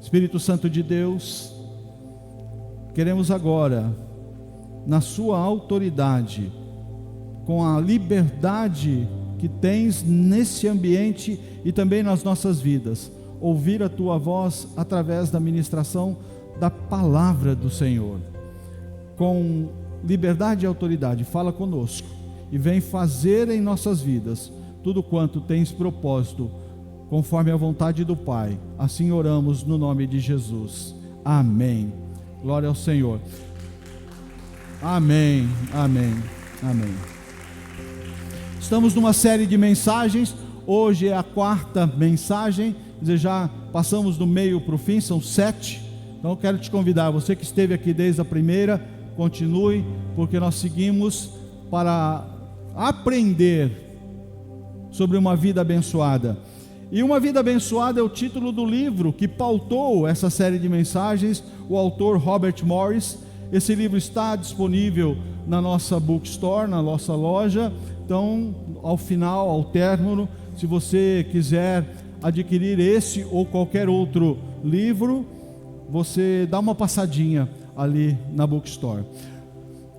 Espírito Santo de Deus, queremos agora, na sua autoridade, com a liberdade que tens nesse ambiente e também nas nossas vidas, ouvir a tua voz através da ministração da palavra do Senhor. Com liberdade e autoridade, fala conosco e vem fazer em nossas vidas tudo quanto tens propósito, conforme a vontade do Pai. Assim oramos no nome de Jesus. Amém. Glória ao Senhor. Amém, amém, amém. Estamos numa série de mensagens. Hoje é a 4ª mensagem, quer dizer, já passamos do meio para o fim, são 7. Então eu quero te convidar, você que esteve aqui desde a primeira, continue, porque nós seguimos para aprender sobre uma vida abençoada. E uma vida abençoada é o título do livro que pautou essa série de mensagens, o autor Robert Morris. Esse livro está disponível na nossa bookstore, na nossa loja. Então, ao final, ao término, se você quiser adquirir esse ou qualquer outro livro, você dá uma passadinha ali na bookstore.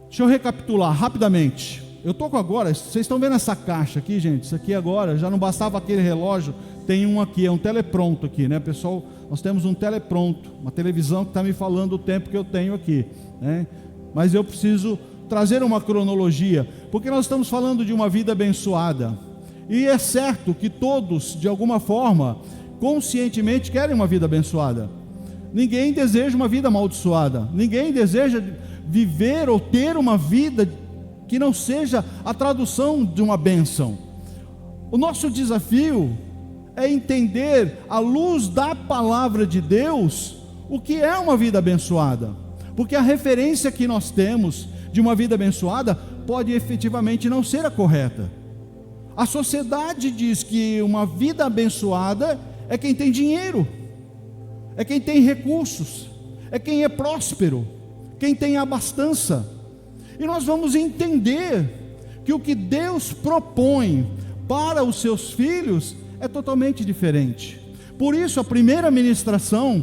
Deixa eu recapitular rapidamente. Eu estou com agora, vocês estão vendo essa caixa aqui, gente? Isso aqui agora, já não bastava aquele relógio, tem um aqui, é um telepronto aqui, né, pessoal? Nós temos um telepronto, uma televisão que está me falando o tempo que eu tenho aqui, né? Mas eu preciso trazer uma cronologia, porque nós estamos falando de uma vida abençoada, e é certo que todos, de alguma forma, conscientemente querem uma vida abençoada. Ninguém deseja uma vida amaldiçoada, ninguém deseja viver ou ter uma vida que não seja a tradução de uma bênção. O nosso desafio é entender, à luz da palavra de Deus, o que é uma vida abençoada, porque a referência que nós temos de uma vida abençoada pode efetivamente não ser a correta. A sociedade diz que uma vida abençoada é quem tem dinheiro, é quem tem recursos, é quem é próspero, quem tem abastança. E nós vamos entender que o que Deus propõe para os seus filhos é totalmente diferente. Por isso, a primeira ministração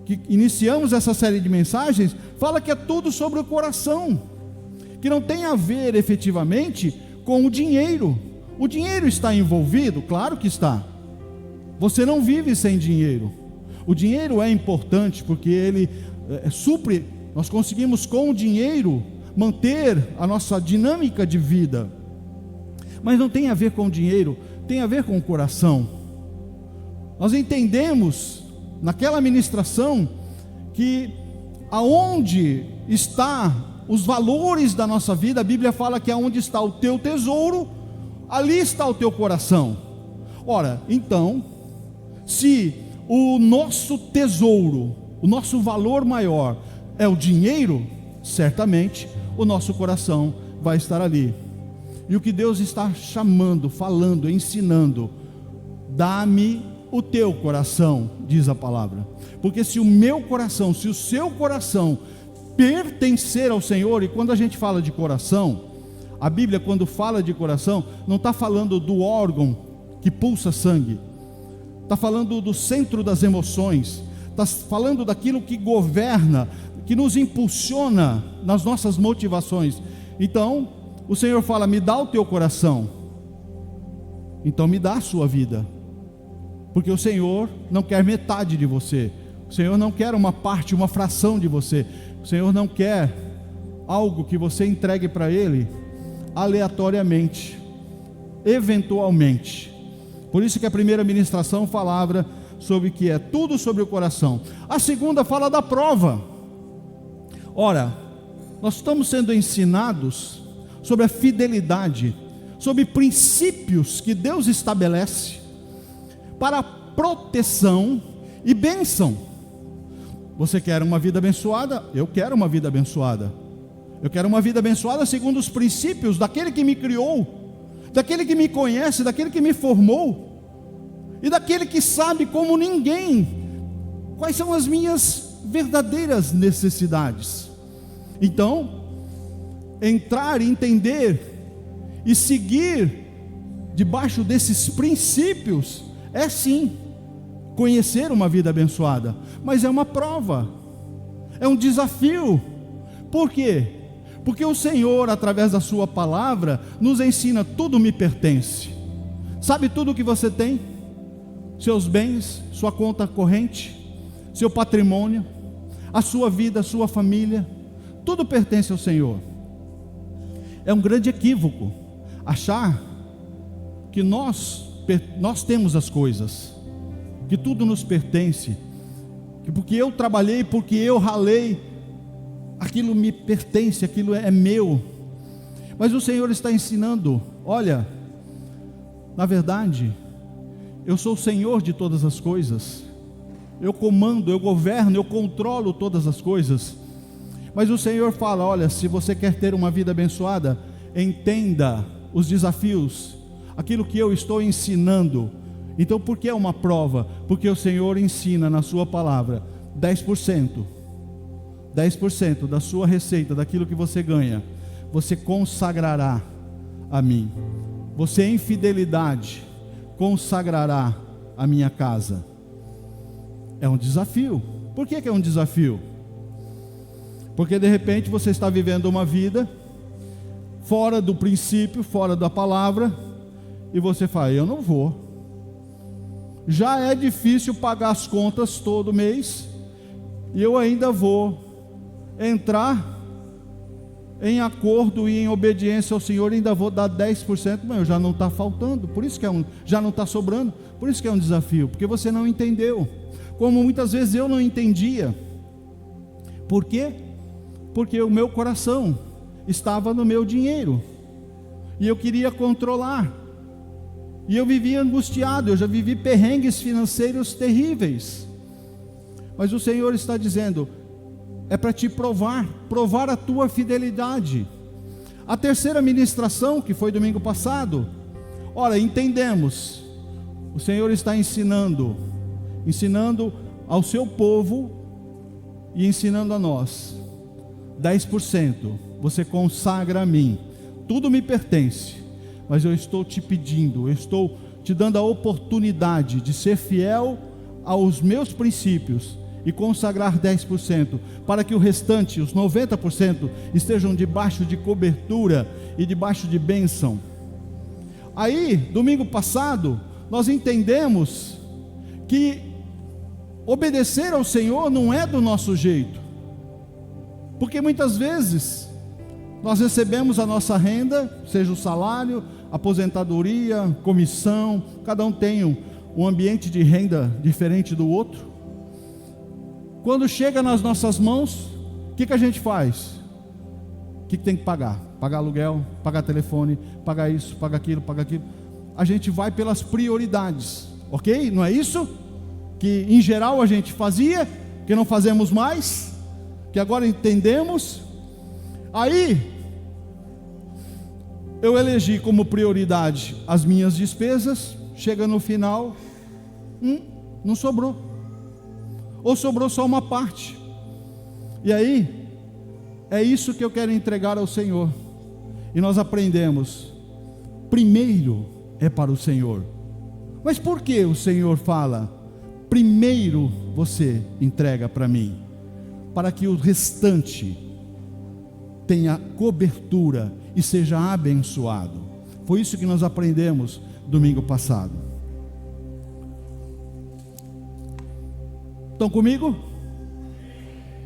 que iniciamos essa série de mensagens fala que é tudo sobre o coração, que não tem a ver efetivamente com o dinheiro. O dinheiro está envolvido? Claro que está. Você não vive sem dinheiro. O dinheiro é importante porque ele supre. Nós conseguimos com o dinheiro manter a nossa dinâmica de vida, mas não tem a ver com o dinheiro, tem a ver com o coração. Nós entendemos naquela ministração que aonde está os valores da nossa vida, a Bíblia fala que aonde está o teu tesouro, ali está o teu coração. Ora, então, se o nosso tesouro, o nosso valor maior é o dinheiro, certamente o nosso coração vai estar ali. E o que Deus está chamando, falando, ensinando: dá-me o teu coração, diz a palavra. Porque se o meu coração, se o seu coração pertencer ao Senhor, e quando a gente fala de coração, a Bíblia, quando fala de coração, não está falando do órgão que pulsa sangue, está falando do centro das emoções, está falando daquilo que governa, que nos impulsiona nas nossas motivações. Então, o Senhor fala: me dá o teu coração, então me dá a sua vida, porque o Senhor não quer metade de você, o Senhor não quer uma parte, uma fração de você, o Senhor não quer algo que você entregue para Ele aleatoriamente, eventualmente. Por isso que a primeira ministração falava sobre que é tudo sobre o coração. A segunda fala da prova. Ora, nós estamos sendo ensinados sobre a fidelidade, sobre princípios que Deus estabelece para proteção e bênção. Você quer uma vida abençoada? Eu quero uma vida abençoada. Eu quero uma vida abençoada segundo os princípios daquele que me criou, daquele que me conhece, daquele que me formou, e daquele que sabe como ninguém quais são as minhas verdadeiras necessidades. Então, entrar, entender e seguir debaixo desses princípios é sim conhecer uma vida abençoada, mas é uma prova, é um desafio. Por quê? Porque o Senhor, através da sua palavra, nos ensina: tudo me pertence. Sabe tudo o que você tem? Seus bens, sua conta corrente, seu patrimônio, a sua vida, a sua família, tudo pertence ao Senhor. É um grande equívoco achar que nós temos as coisas, que tudo nos pertence, que porque eu trabalhei, porque eu ralei, aquilo me pertence, aquilo é meu. Mas o Senhor está ensinando: olha, na verdade, eu sou o Senhor de todas as coisas, eu comando, eu governo, eu controlo todas as coisas. Mas o Senhor fala: olha, se você quer ter uma vida abençoada, entenda os desafios, aquilo que eu estou ensinando. Então, por que é uma prova? Porque o Senhor ensina na sua palavra: 10% da sua receita, daquilo que você ganha, você consagrará a mim. Você, em fidelidade, consagrará a minha casa. É um desafio. Por que é um desafio? Porque de repente você está vivendo uma vida fora do princípio, fora da palavra, e você fala: eu não vou. Já é difícil pagar as contas todo mês, e eu ainda vou entrar em acordo e em obediência ao Senhor, ainda vou dar 10%, mas já não está faltando, por isso que já não está sobrando, por isso que é um desafio, porque você não entendeu, como muitas vezes eu não entendia. Por quê? Porque o meu coração estava no meu dinheiro, e eu queria controlar, e eu vivia angustiado, eu já vivi perrengues financeiros terríveis. Mas o Senhor está dizendo: é para te provar a tua fidelidade. A terceira ministração, que foi domingo passado, ora, entendemos, o Senhor está ensinando ao seu povo e ensinando a nós: 10% você consagra a mim, tudo me pertence, mas eu estou te pedindo, eu estou te dando a oportunidade de ser fiel aos meus princípios e consagrar 10%, para que o restante, os 90%, estejam debaixo de cobertura e debaixo de bênção. Aí, domingo passado, nós entendemos que obedecer ao Senhor não é do nosso jeito, porque muitas vezes nós recebemos a nossa renda, seja o salário, aposentadoria, comissão, cada um tem um ambiente de renda diferente do outro. Quando chega nas nossas mãos, o que a gente faz? O que tem que pagar? Pagar aluguel, pagar telefone, pagar isso, pagar aquilo, pagar aquilo. A gente vai pelas prioridades, ok? Não é isso que em geral a gente fazia, que não fazemos mais, que agora entendemos. Aí eu elegi como prioridade as minhas despesas. Chega no final, não sobrou, ou sobrou só uma parte. E aí é isso que eu quero entregar ao Senhor. E nós aprendemos: primeiro é para o Senhor. Mas por que o Senhor fala: primeiro você entrega para mim, para que o restante tenha cobertura e seja abençoado? Foi isso que nós aprendemos domingo passado. Estão comigo?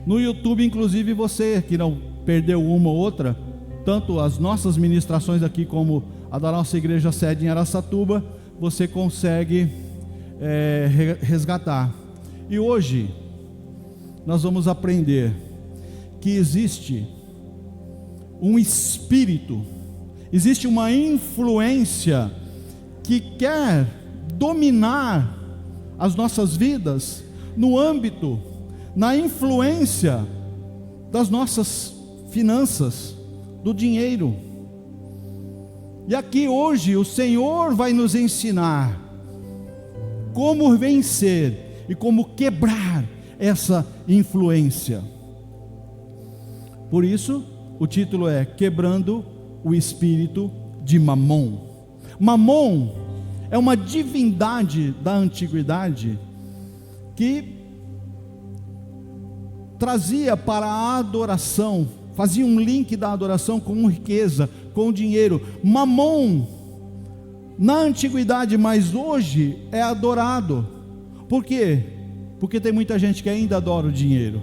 No YouTube, inclusive, você que não perdeu uma ou outra, tanto as nossas ministrações aqui como a da nossa igreja sede em Araçatuba, você consegue resgatar. E hoje nós vamos aprender que existe um espírito, existe uma influência que quer dominar as nossas vidas no âmbito, na influência das nossas finanças, do dinheiro. E aqui hoje o Senhor vai nos ensinar como vencer e como quebrar essa influência. Por isso o título é Quebrando o Espírito de Mamon. Mamon é uma divindade da antiguidade que trazia para a adoração, fazia um link da adoração com riqueza, com dinheiro. Mamon, na antiguidade, mas hoje é adorado. Por quê? Porque tem muita gente que ainda adora o dinheiro,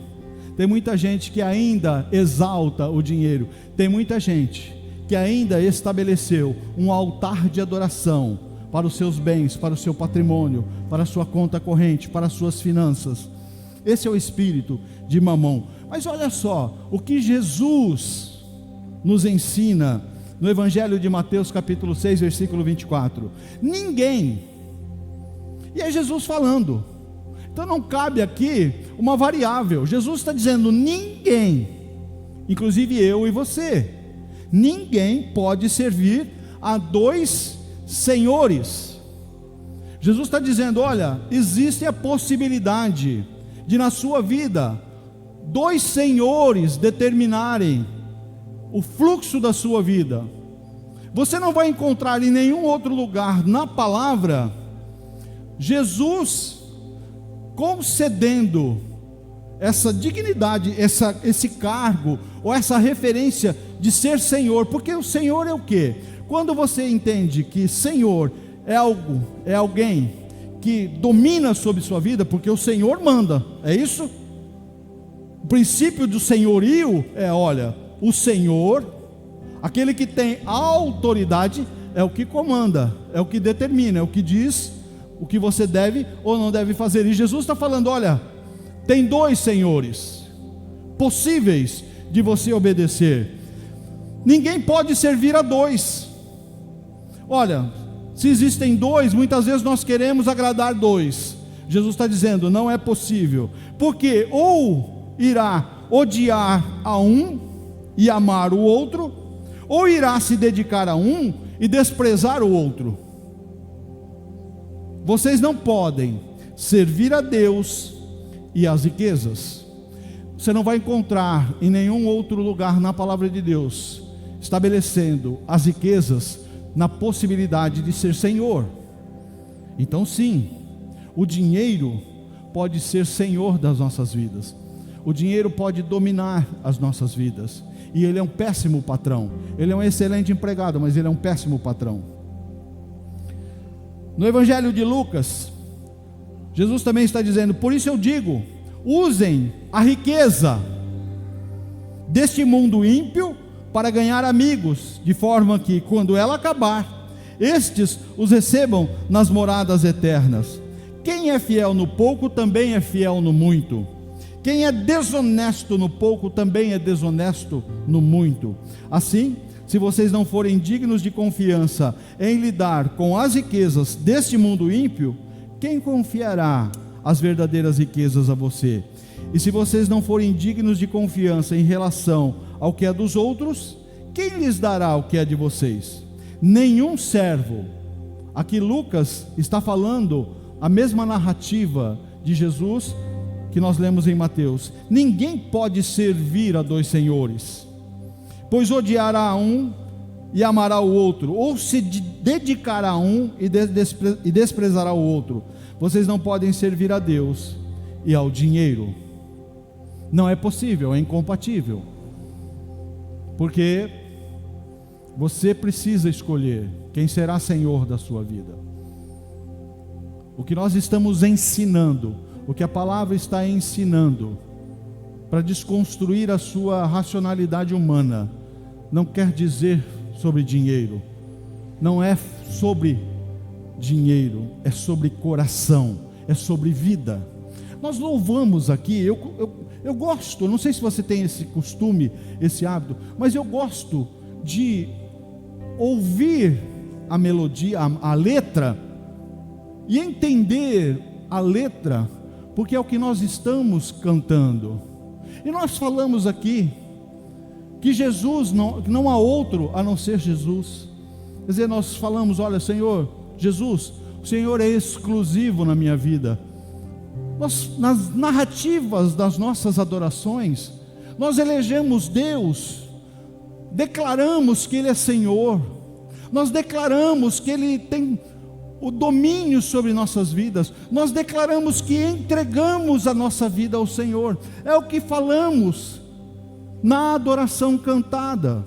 tem muita gente que ainda exalta o dinheiro, tem muita gente que ainda estabeleceu um altar de adoração para os seus bens, para o seu patrimônio, para a sua conta corrente, para as suas finanças. Esse é o espírito de Mamon. Mas olha só, o que Jesus nos ensina no Evangelho de Mateus capítulo 6, versículo 24. Ninguém, e é Jesus falando, então não cabe aqui uma variável. Jesus está dizendo: ninguém, inclusive eu e você, ninguém pode servir a dois senhores. Jesus está dizendo: olha, existe a possibilidade de na sua vida dois senhores determinarem o fluxo da sua vida. Você não vai encontrar em nenhum outro lugar na palavra Jesus concedendo essa dignidade, esse cargo, ou essa referência de ser Senhor. Porque o Senhor é o quê? Quando você entende que Senhor é alguém que domina sobre sua vida, porque o Senhor manda, é isso? O princípio do senhorio é, olha, o Senhor, aquele que tem autoridade, é o que comanda, é o que determina, é o que diz o que você deve ou não deve fazer. E Jesus está falando: olha, tem dois senhores possíveis de você obedecer. Ninguém pode servir a dois. Olha, se existem dois, muitas vezes nós queremos agradar dois. Jesus está dizendo: não é possível, porque ou irá odiar a um e amar o outro, ou irá se dedicar a um e desprezar o outro. Vocês não podem servir a Deus e às riquezas. Você não vai encontrar em nenhum outro lugar na palavra de Deus estabelecendo as riquezas na possibilidade de ser senhor. Então sim, o dinheiro pode ser senhor das nossas vidas. O dinheiro pode dominar as nossas vidas. E ele é um péssimo patrão. Ele é um excelente empregado, mas ele é um péssimo patrão. No Evangelho de Lucas, Jesus também está dizendo: por isso eu digo, usem a riqueza deste mundo ímpio para ganhar amigos, de forma que, quando ela acabar, estes os recebam nas moradas eternas. Quem é fiel no pouco também é fiel no muito. Quem é desonesto no pouco também é desonesto no muito. Assim, se vocês não forem dignos de confiança em lidar com as riquezas deste mundo ímpio, quem confiará as verdadeiras riquezas a você? E se vocês não forem dignos de confiança em relação ao que é dos outros, quem lhes dará o que é de vocês? Nenhum servo. Aqui Lucas está falando a mesma narrativa de Jesus que nós lemos em Mateus. Ninguém pode servir a dois senhores, pois odiará a um e amará o outro, ou se dedicará a um e desprezará o outro. Vocês não podem servir a Deus e ao dinheiro. Não é possível, é incompatível. Porque você precisa escolher quem será senhor da sua vida. O que nós estamos ensinando, o que a palavra está ensinando, para desconstruir a sua racionalidade humana, não quer dizer sobre dinheiro. Não é sobre dinheiro, é sobre coração, é sobre vida. Nós louvamos aqui, eu gosto, não sei se você tem esse costume, esse hábito, mas eu gosto de ouvir a melodia, a letra, e entender a letra, porque é o que nós estamos cantando. E nós falamos aqui que Jesus, não há outro a não ser Jesus. Quer dizer, nós falamos: olha, Senhor, Jesus, o Senhor é exclusivo na minha vida. Nós, nas narrativas das nossas adorações, nós elegemos Deus, declaramos que Ele é Senhor, nós declaramos que Ele tem o domínio sobre nossas vidas. Nós declaramos que entregamos a nossa vida ao Senhor. É o que falamos na adoração cantada.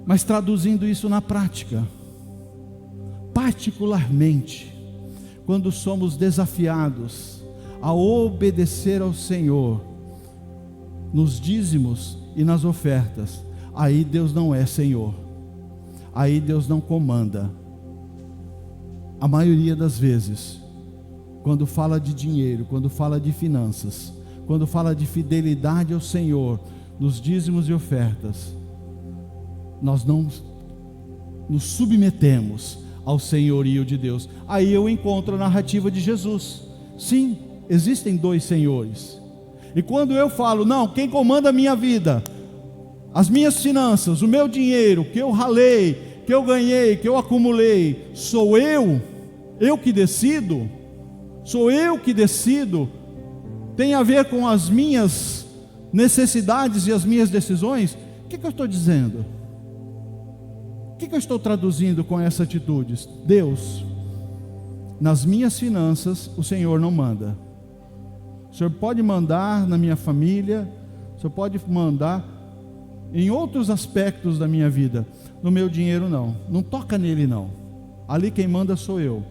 Mas traduzindo isso na prática, particularmente quando somos desafiados a obedecer ao Senhor nos dízimos e nas ofertas, aí Deus não é Senhor, aí Deus não comanda. A maioria das vezes, quando fala de dinheiro, quando fala de finanças, quando fala de fidelidade ao Senhor nos dízimos e ofertas, nós não nos submetemos ao senhorio de Deus. Aí eu encontro a narrativa de Jesus. Sim, existem dois senhores. E quando eu falo, não, quem comanda a minha vida, as minhas finanças, o meu dinheiro, que eu ralei, que eu ganhei, que eu acumulei, sou eu que decido, tem a ver com as minhas necessidades e as minhas decisões, o que eu estou dizendo? O que eu estou traduzindo com essa atitude? Deus, nas minhas finanças, o Senhor não manda. O Senhor pode mandar na minha família, o Senhor pode mandar em outros aspectos da minha vida. No meu dinheiro não, não toca nele não. Ali quem manda sou eu.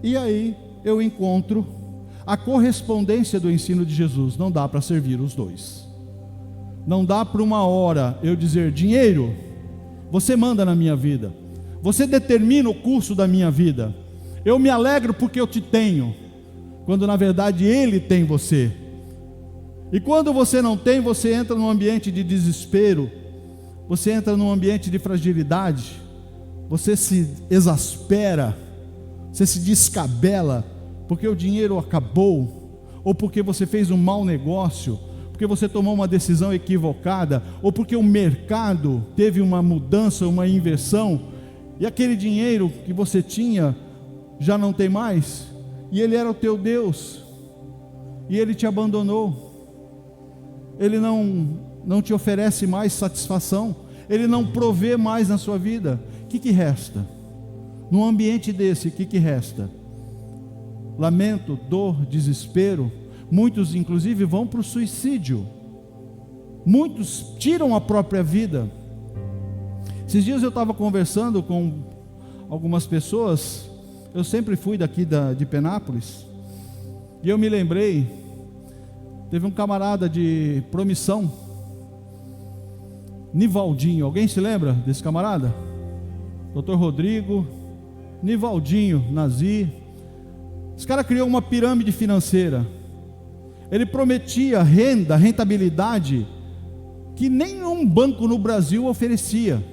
E aí eu encontro a correspondência do ensino de Jesus. Não dá para servir os dois. Não dá para uma hora eu dizer, dinheiro, você manda na minha vida, você determina o curso da minha vida, eu me alegro porque eu te tenho, quando na verdade Ele tem você. E quando você não tem, você entra num ambiente de desespero, você entra num ambiente de fragilidade, você se exaspera, você se descabela, porque o dinheiro acabou, ou porque você fez um mau negócio, porque você tomou uma decisão equivocada, ou porque o mercado teve uma mudança, uma inversão, e aquele dinheiro que você tinha já não tem mais, e ele era o teu Deus, e ele te abandonou, ele não te oferece mais satisfação, ele não provê mais na sua vida. O que resta? Num ambiente desse, o que resta? Lamento, dor, desespero. Muitos inclusive vão para o suicídio, muitos tiram a própria vida. Esses dias eu estava conversando com algumas pessoas, eu sempre fui daqui de Penápolis, e eu me lembrei, teve um camarada de Promissão, Nivaldinho, alguém se lembra desse camarada? Dr. Rodrigo, Nivaldinho, Nazi. Esse cara criou uma pirâmide financeira. Ele prometia rentabilidade que nenhum banco no Brasil oferecia.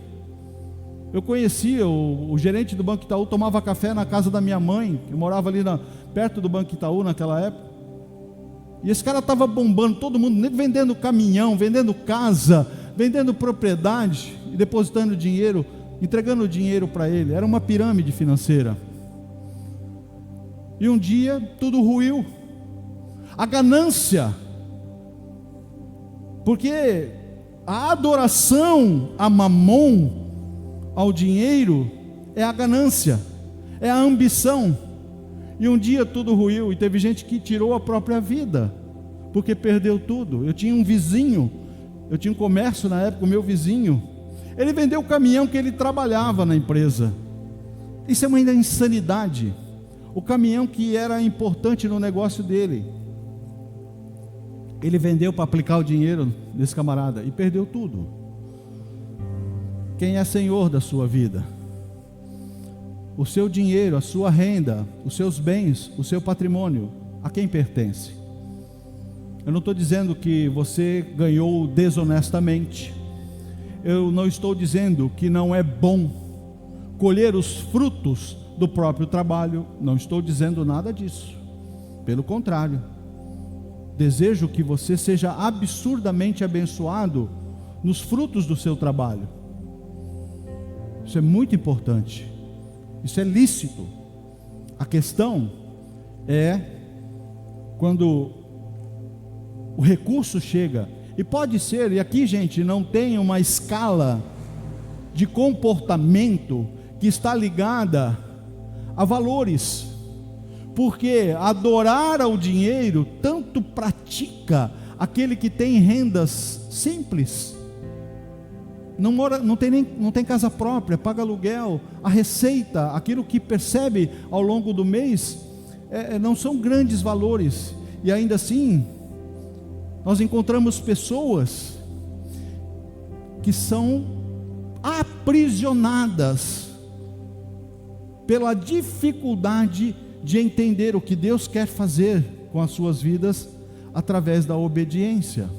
Eu conhecia o gerente do Banco Itaú, tomava café na casa da minha mãe, que morava ali perto do Banco Itaú naquela época. E esse cara estava bombando todo mundo, vendendo caminhão, vendendo casa, vendendo propriedade e depositando dinheiro, entregando dinheiro para ele. Era uma pirâmide financeira. E um dia tudo ruiu. A ganância, porque a adoração a Mamon, ao dinheiro, é a ganância, é a ambição. E um dia tudo ruiu, e teve gente que tirou a própria vida, porque perdeu tudo. Eu tinha um vizinho, eu tinha um comércio na época, o meu vizinho, ele vendeu o caminhão que ele trabalhava na empresa. Isso é uma insanidade. O caminhão que era importante no negócio dele, ele vendeu para aplicar o dinheiro desse camarada e perdeu tudo. Quem é senhor da sua vida? O seu dinheiro, a sua renda, os seus bens, o seu patrimônio, a quem pertence? Eu não estou dizendo que você ganhou desonestamente. Eu não estou dizendo que não é bom colher os frutos do próprio trabalho. Não estou dizendo nada disso. Pelo contrário, desejo que você seja absurdamente abençoado nos frutos do seu trabalho. Isso é muito importante. Isso é lícito. A questão é quando o recurso chega, e pode ser, e aqui gente, não tem uma escala de comportamento que está ligada a valores, porque adorar ao dinheiro tanto pratica aquele que tem rendas simples, não tem casa própria, paga aluguel, a receita, aquilo que percebe ao longo do mês, não são grandes valores, e ainda assim, nós encontramos pessoas que são aprisionadas pela dificuldade de entender o que Deus quer fazer com as suas vidas através da obediência.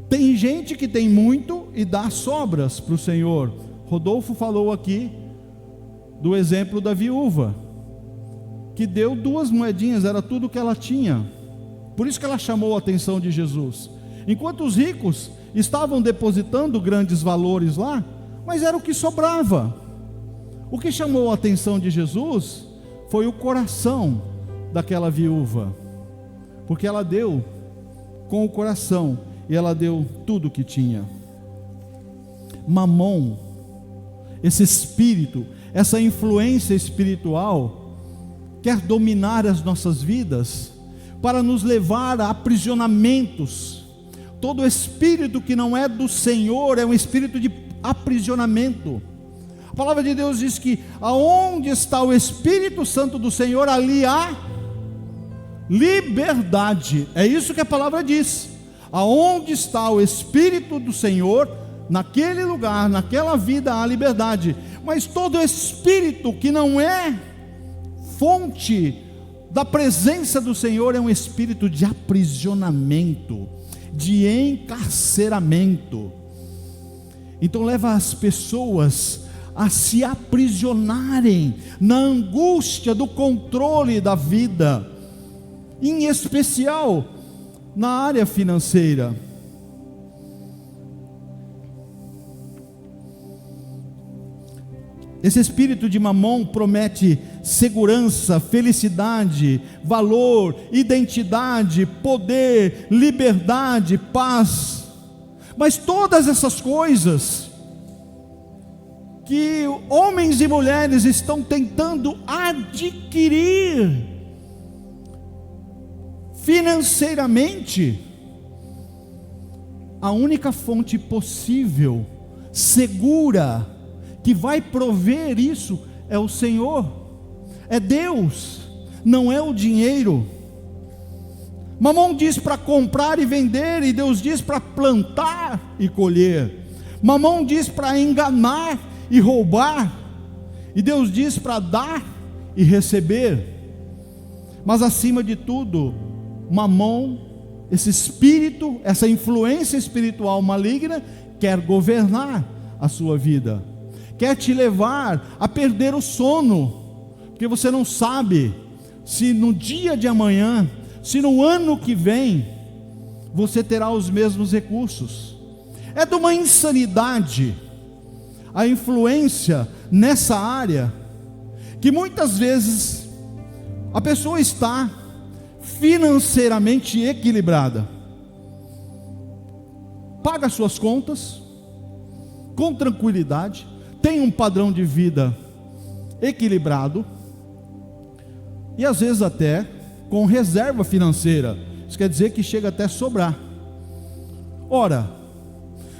Tem gente que tem muito e dá sobras para o Senhor. Rodolfo falou aqui do exemplo da viúva, que deu 2 moedinhas, era tudo que ela tinha. Por isso que ela chamou a atenção de Jesus. Enquanto os ricos estavam depositando grandes valores lá, mas era o que sobrava. O que chamou a atenção de Jesus foi o coração daquela viúva, porque ela deu com o coração, e ela deu tudo o que tinha. Mamon, esse espírito, essa influência espiritual, quer dominar as nossas vidas, para nos levar a aprisionamentos. Todo espírito que não é do Senhor é um espírito de aprisionamento. A palavra de Deus diz que aonde está o Espírito Santo do Senhor, ali há liberdade. É isso que a palavra diz. Aonde está o Espírito do Senhor, naquele lugar, naquela vida há liberdade. Mas todo espírito que não é fonte da presença do Senhor é um espírito de aprisionamento, de encarceramento. Então leva as pessoas a se aprisionarem na angústia do controle da vida, em especial na área financeira. Esse espírito de Mamon promete segurança, felicidade, valor, identidade, poder, liberdade, paz. Mas todas essas coisas que homens e mulheres estão tentando adquirir financeiramente, a única fonte possível, segura, que vai prover isso é o Senhor, é Deus, não é o dinheiro. Mamon diz para comprar e vender, e Deus diz para plantar e colher. Mamon diz para enganar e roubar, e Deus diz para dar e receber. Mas acima de tudo, Mamon, esse espírito, essa influência espiritual maligna, quer governar a sua vida, quer te levar a perder o sono, porque você não sabe se no dia de amanhã, se no ano que vem, você terá os mesmos recursos. É de uma insanidade a influência nessa área, que muitas vezes a pessoa está financeiramente equilibrada, paga suas contas com tranquilidade, tem um padrão de vida equilibrado, e às vezes até com reserva financeira. Isso quer dizer que chega até a sobrar. Ora,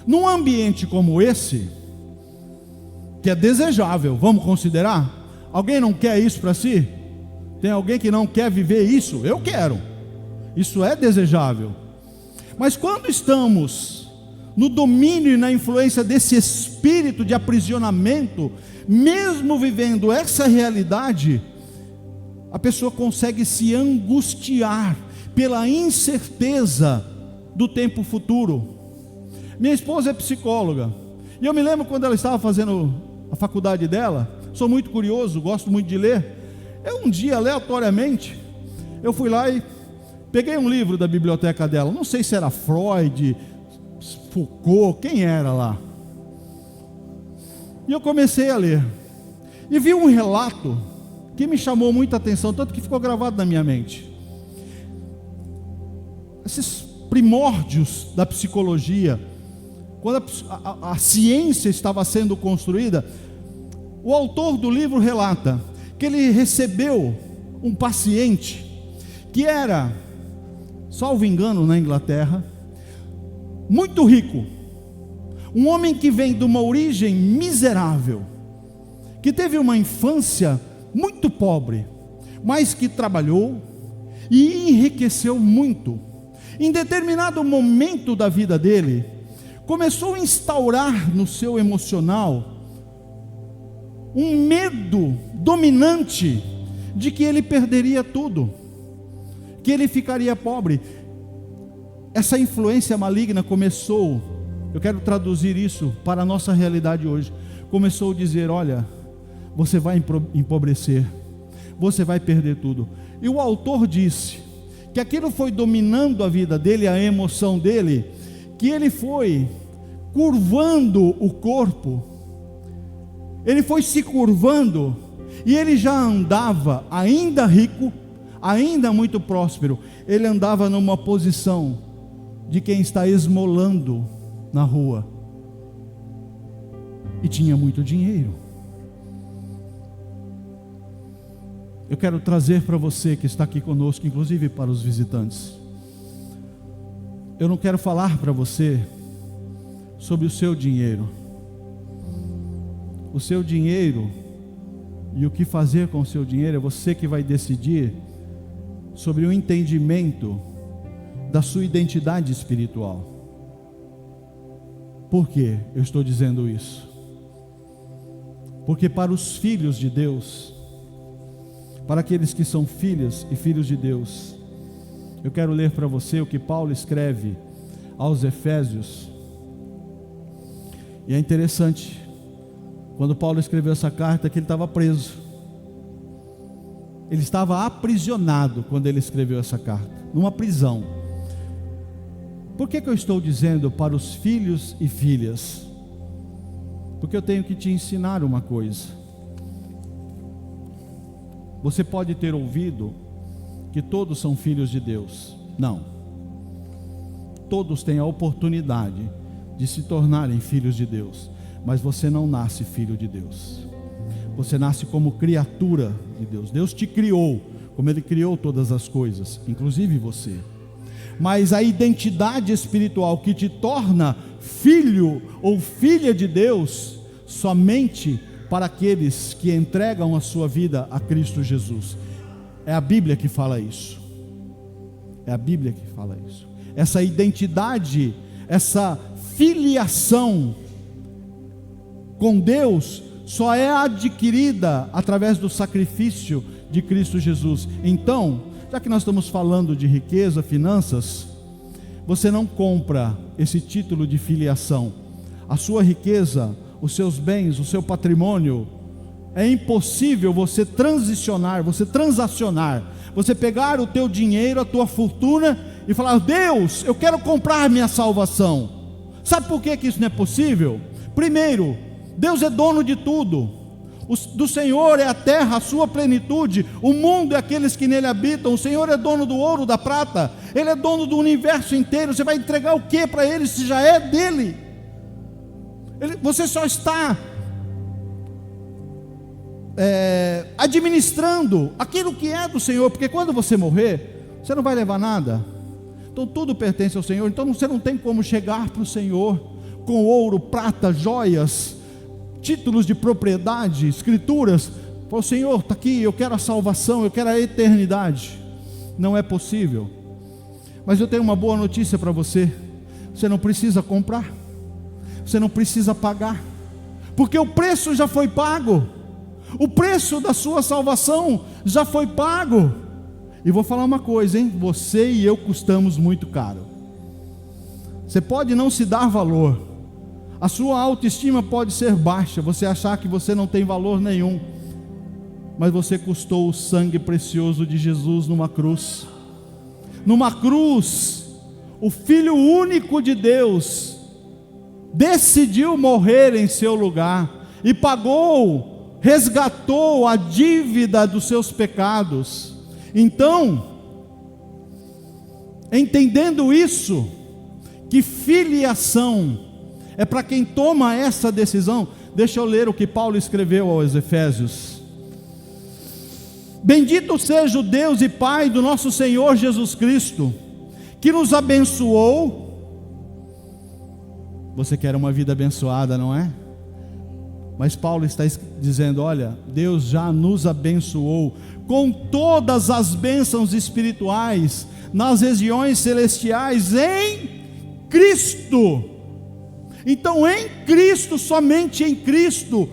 num ambiente como esse, que é desejável, vamos considerar? Alguém não quer isso para si? Tem alguém que não quer viver isso? Eu quero. Isso é desejável. Mas quando estamos no domínio e na influência desse espírito de aprisionamento, mesmo vivendo essa realidade, a pessoa consegue se angustiar pela incerteza do tempo futuro. Minha esposa é psicóloga, e eu me lembro quando ela estava fazendo a faculdade dela, sou muito curioso, gosto muito de ler. Um dia, aleatoriamente, eu fui lá e peguei um livro da biblioteca dela, não sei se era Freud, Foucault, quem era lá, e eu comecei a ler, e vi um relato que me chamou muita atenção, tanto que ficou gravado na minha mente. Esses primórdios da psicologia, quando a ciência estava sendo construída, o autor do livro relata que ele recebeu um paciente que era, salvo engano, na Inglaterra, muito rico, um homem que vem de uma origem miserável, que teve uma infância muito pobre, mas que trabalhou e enriqueceu muito. Em determinado momento da vida dele, começou a instaurar no seu emocional um medo dominante de que ele perderia tudo, que ele ficaria pobre. Essa influência maligna começou, eu quero traduzir isso para a nossa realidade hoje, começou a dizer: olha, você vai empobrecer, você vai perder tudo. E o autor disse que aquilo foi dominando a vida dele, a emoção dele, que ele foi curvando o corpo, ele foi se curvando, e ele já andava, ainda rico, ainda muito próspero, ele andava numa posição de quem está esmolando na rua, e tinha muito dinheiro. Eu quero trazer para você que está aqui conosco, inclusive para os visitantes, eu não quero falar para você sobre o seu dinheiro. O seu dinheiro e o que fazer com o seu dinheiro é você que vai decidir sobre o entendimento da sua identidade espiritual. Por que eu estou dizendo isso? Porque para os filhos de Deus, para aqueles que são filhas e filhos de Deus, eu quero ler para você o que Paulo escreve aos Efésios. E é interessante, quando Paulo escreveu essa carta, que ele estava preso, ele estava aprisionado quando ele escreveu essa carta, numa prisão. Por que eu estou dizendo para os filhos e filhas? Porque eu tenho que te ensinar uma coisa. Você pode ter ouvido que todos são filhos de Deus. Não. Todos têm a oportunidade de se tornarem filhos de Deus, mas você não nasce filho de Deus. Você nasce como criatura de Deus. Deus te criou, como Ele criou todas as coisas, inclusive você. Mas a identidade espiritual que te torna filho ou filha de Deus, somente para aqueles que entregam a sua vida a Cristo Jesus. É a Bíblia que fala isso. É a Bíblia que fala isso. Essa identidade, essa filiação com Deus só é adquirida através do sacrifício de Cristo Jesus. Então, já que nós estamos falando de riqueza, finanças, você não compra esse título de filiação. A sua riqueza, os seus bens, o seu patrimônio, é impossível você transacionar, você pegar o teu dinheiro, a tua fortuna e falar: Deus, eu quero comprar minha salvação. Sabe por que isso não é possível? Primeiro, Deus é dono de tudo. Do Senhor é a terra, a sua plenitude, o mundo é aqueles que nele habitam. O Senhor é dono do ouro, da prata, Ele é dono do universo inteiro. Você vai entregar o que para Ele se já é dele? Você só está administrando aquilo que é do Senhor, porque quando você morrer, você não vai levar nada. Então tudo pertence ao Senhor. Então você não tem como chegar para o Senhor com ouro, prata, joias, títulos de propriedade, escrituras. Fala: Senhor, está aqui, eu quero a salvação, eu quero a eternidade. Não é possível. Mas eu tenho uma boa notícia para você: você não precisa comprar, você não precisa pagar, porque o preço já foi pago. O preço da sua salvação já foi pago. E vou falar uma coisa, hein? Você e eu custamos muito caro. Você pode não se dar valor, a sua autoestima pode ser baixa, você achar que você não tem valor nenhum, mas você custou o sangue precioso de Jesus numa cruz. Numa cruz, o Filho único de Deus decidiu morrer em seu lugar e pagou, resgatou a dívida dos seus pecados. Então, entendendo isso, que filiação é para quem toma essa decisão. Deixa eu ler o que Paulo escreveu aos Efésios. Bendito seja o Deus e Pai do nosso Senhor Jesus Cristo, que nos abençoou. Você quer uma vida abençoada, não é? Mas Paulo está dizendo, olha, Deus já nos abençoou com todas as bênçãos espirituais nas regiões celestiais em Cristo. Então em Cristo, somente em Cristo,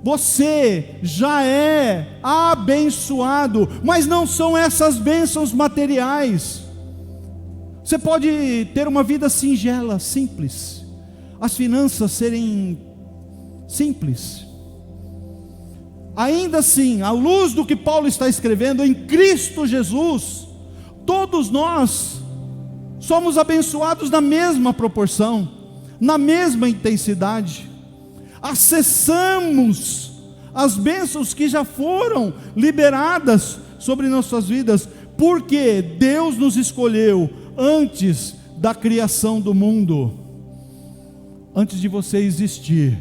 você já é abençoado. Mas não são essas bênçãos materiais. Você pode ter uma vida singela, simples, as finanças serem simples. Ainda assim, à luz do que Paulo está escrevendo, em Cristo Jesus, todos nós somos abençoados na mesma proporção, na mesma intensidade. Acessamos as bênçãos que já foram liberadas sobre nossas vidas, porque Deus nos escolheu antes da criação do mundo. Antes de você existir,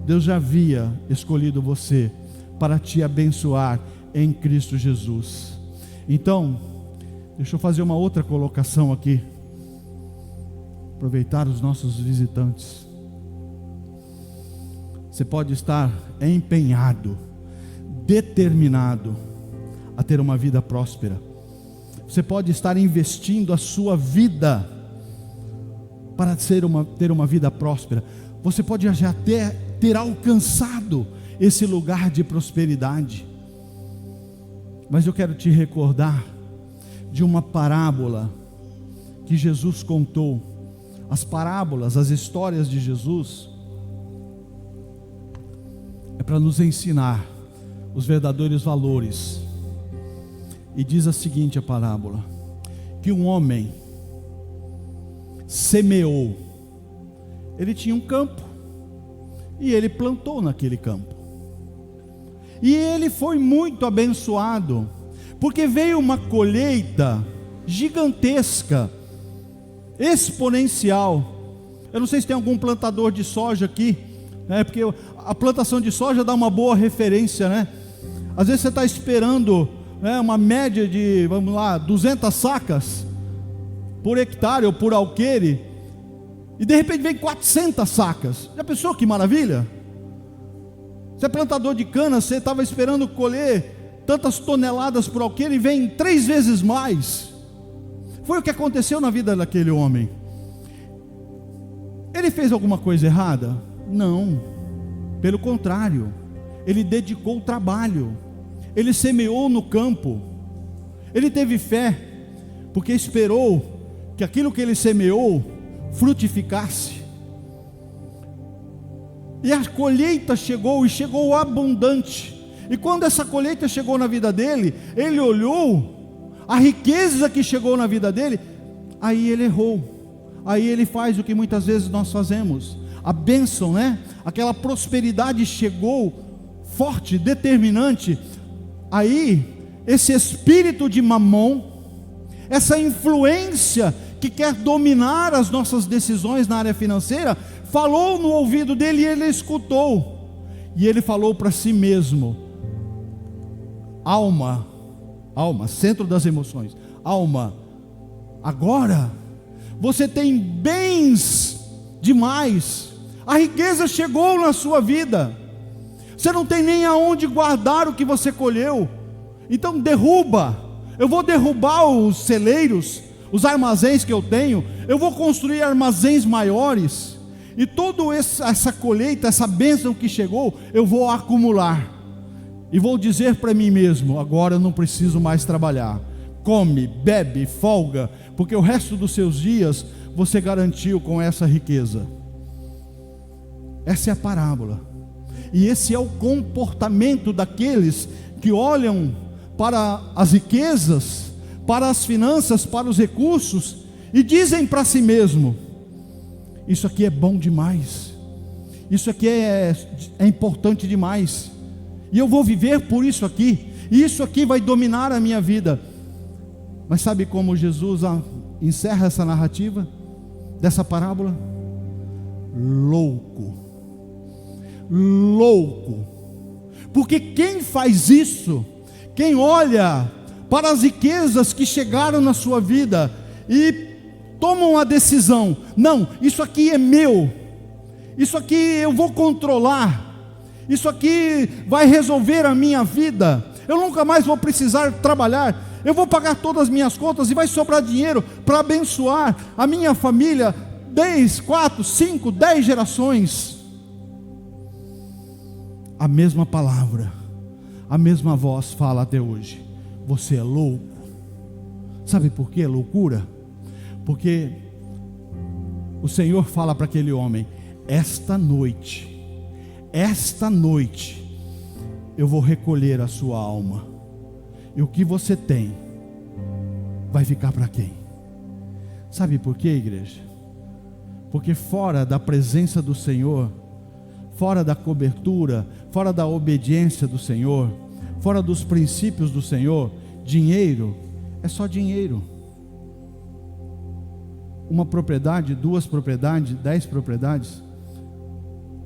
Deus já havia escolhido você para te abençoar em Cristo Jesus. Então, deixa eu fazer uma outra colocação aqui, aproveitar os nossos visitantes. Você pode estar empenhado, determinado a ter uma vida próspera. Você pode estar investindo a sua vida para ter uma vida próspera. Você pode já ter alcançado esse lugar de prosperidade. Mas eu quero te recordar de uma parábola que Jesus contou. As parábolas, as histórias de Jesus, é para nos ensinar os verdadeiros valores. E diz a seguinte a parábola: que um homem semeou. Ele tinha um campo e ele plantou naquele campo. E ele foi muito abençoado, porque veio uma colheita gigantesca, exponencial. Eu não sei se tem algum plantador de soja aqui, né? Porque a plantação de soja dá uma boa referência, né? Às vezes você está esperando, né, uma média de, vamos lá, 200 sacas por hectare ou por alqueire, e de repente vem 400 sacas. Já pensou que maravilha? Você é plantador de cana, você estava esperando colher tantas toneladas por alqueire e vem 3 vezes mais. Foi o que aconteceu na vida daquele homem. Ele fez alguma coisa errada? Não, pelo contrário, ele dedicou o trabalho, ele semeou no campo, ele teve fé, porque esperou que aquilo que ele semeou frutificasse. E a colheita chegou, e chegou abundante. E quando essa colheita chegou na vida dele, ele olhou a riqueza que chegou na vida dele. Aí ele errou. Aí ele faz o que muitas vezes nós fazemos. A bênção, né? Aquela prosperidade chegou forte, determinante. Aí esse espírito de Mamon, essa influência que quer dominar as nossas decisões na área financeira, falou no ouvido dele e ele escutou. E ele falou para si mesmo: alma, centro das emoções, alma, agora você tem bens demais, a riqueza chegou na sua vida, você não tem nem aonde guardar o que você colheu. Então derruba. Eu vou derrubar os celeiros, os armazéns que eu tenho, eu vou construir armazéns maiores, e toda essa colheita, essa bênção que chegou, eu vou acumular, e vou dizer para mim mesmo: agora eu não preciso mais trabalhar. Come, bebe, folga, porque o resto dos seus dias você garantiu com essa riqueza. Essa é a parábola, e esse é o comportamento daqueles que olham para as riquezas, para as finanças, para os recursos, e dizem para si mesmo: isso aqui é bom demais, isso aqui é importante demais, e eu vou viver por isso aqui, e isso aqui vai dominar a minha vida. Mas sabe como Jesus encerra essa narrativa dessa parábola? louco. Louco. Porque quem faz isso, quem olha para as riquezas que chegaram na sua vida e tomam a decisão: não, isso aqui é meu, isso aqui eu vou controlar, isso aqui vai resolver a minha vida, eu nunca mais vou precisar trabalhar, eu vou pagar todas as minhas contas e vai sobrar dinheiro para abençoar a minha família 3, 4, 5, 10 gerações. A mesma palavra, a mesma voz fala até hoje: você é louco. Sabe por que loucura? Porque o Senhor fala para aquele homem: esta noite eu vou recolher a sua alma, e o que você tem vai ficar para quem? Sabe por quê, igreja? Porque fora da presença do Senhor, fora da cobertura, fora da obediência do Senhor, fora dos princípios do Senhor, dinheiro é só dinheiro. Uma propriedade, 2 propriedades, 10 propriedades,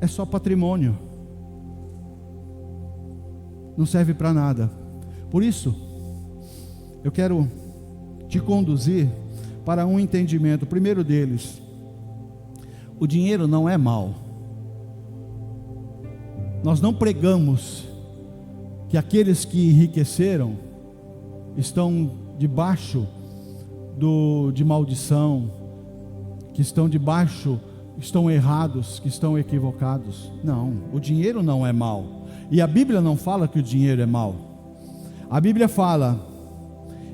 é só patrimônio, não serve para nada. Por isso, eu quero te conduzir para um entendimento. O primeiro deles: o dinheiro não é mal. Nós não pregamos que aqueles que enriqueceram estão debaixo de maldição, que estão debaixo, estão errados, que estão equivocados. Não, o dinheiro não é mal. E a Bíblia não fala que o dinheiro é mal. A Bíblia fala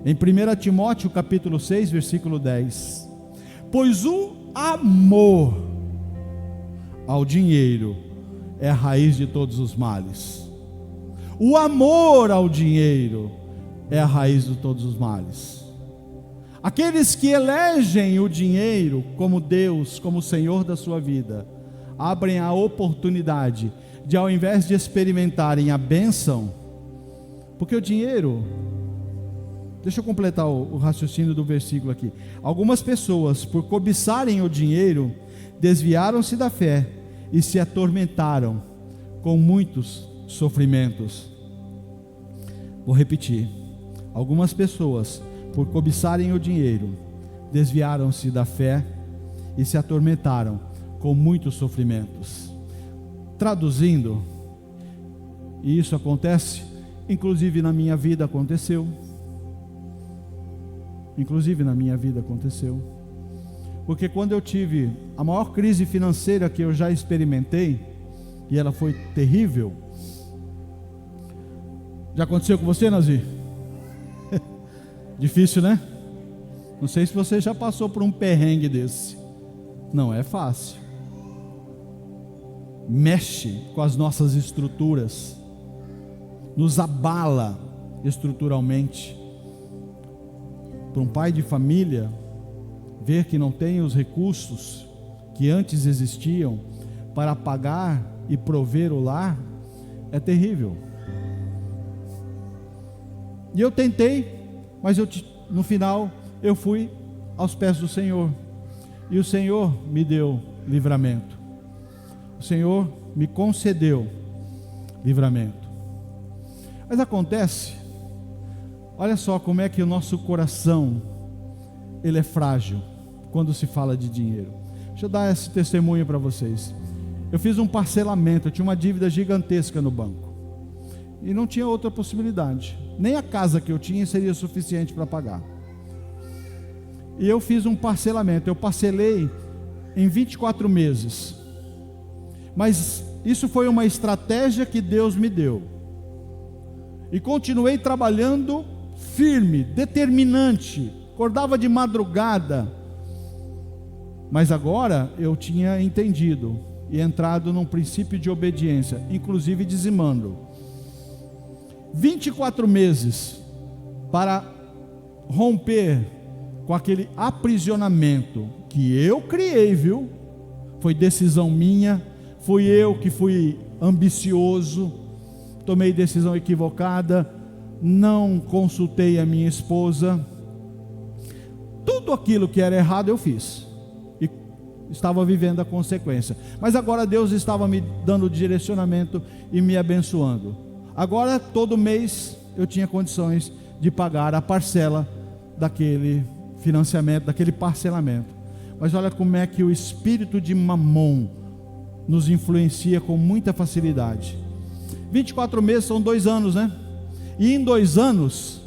em 1 Timóteo capítulo 6, versículo 10: pois o amor ao dinheiro é a raiz de todos os males. O amor ao dinheiro é a raiz de todos os males. Aqueles que elegem o dinheiro como Deus, como Senhor da sua vida, abrem a oportunidade de, ao invés de experimentarem a bênção, porque o dinheiro, deixa eu completar o raciocínio do versículo aqui. Algumas pessoas, por cobiçarem o dinheiro, desviaram-se da fé e se atormentaram com muitos sofrimentos. Vou repetir: algumas pessoas, por cobiçarem o dinheiro, desviaram-se da fé e se atormentaram com muitos sofrimentos. Traduzindo, e isso acontece, inclusive na minha vida aconteceu. Inclusive na minha vida aconteceu. Porque quando eu tive a maior crise financeira que eu já experimentei, e ela foi terrível. Já aconteceu com você, Nazir? Difícil, né? Não sei se você já passou por um perrengue desse. Não é fácil. Mexe com as nossas estruturas, nos abala estruturalmente. Para um pai de família, ver que não tem os recursos que antes existiam para pagar e prover o lar, é terrível. E eu tentei, mas no final eu fui aos pés do Senhor, e o Senhor me deu livramento. O Senhor me concedeu livramento. Mas acontece, olha só como é que o nosso coração, ele é frágil quando se fala de dinheiro. Deixa eu dar esse testemunho para vocês. Eu fiz um parcelamento, eu tinha uma dívida gigantesca no banco, e não tinha outra possibilidade, nem a casa que eu tinha seria suficiente para pagar. E eu fiz um parcelamento, eu parcelei em 24 meses, mas isso foi uma estratégia que Deus me deu, e continuei trabalhando firme, determinante, acordava de madrugada, mas agora eu tinha entendido e entrado num princípio de obediência, inclusive dizimando. 24 meses para romper com aquele aprisionamento que eu criei, viu? Foi decisão minha, fui eu que fui ambicioso, tomei decisão equivocada, não consultei a minha esposa, tudo aquilo que era errado eu fiz, e estava vivendo a consequência. Mas agora Deus estava me dando direcionamento e me abençoando. Agora todo mês eu tinha condições de pagar a parcela daquele financiamento, daquele parcelamento. Mas olha como é que o espírito de Mamon nos influencia com muita facilidade. 24 meses são 2 anos, né? E em 2 anos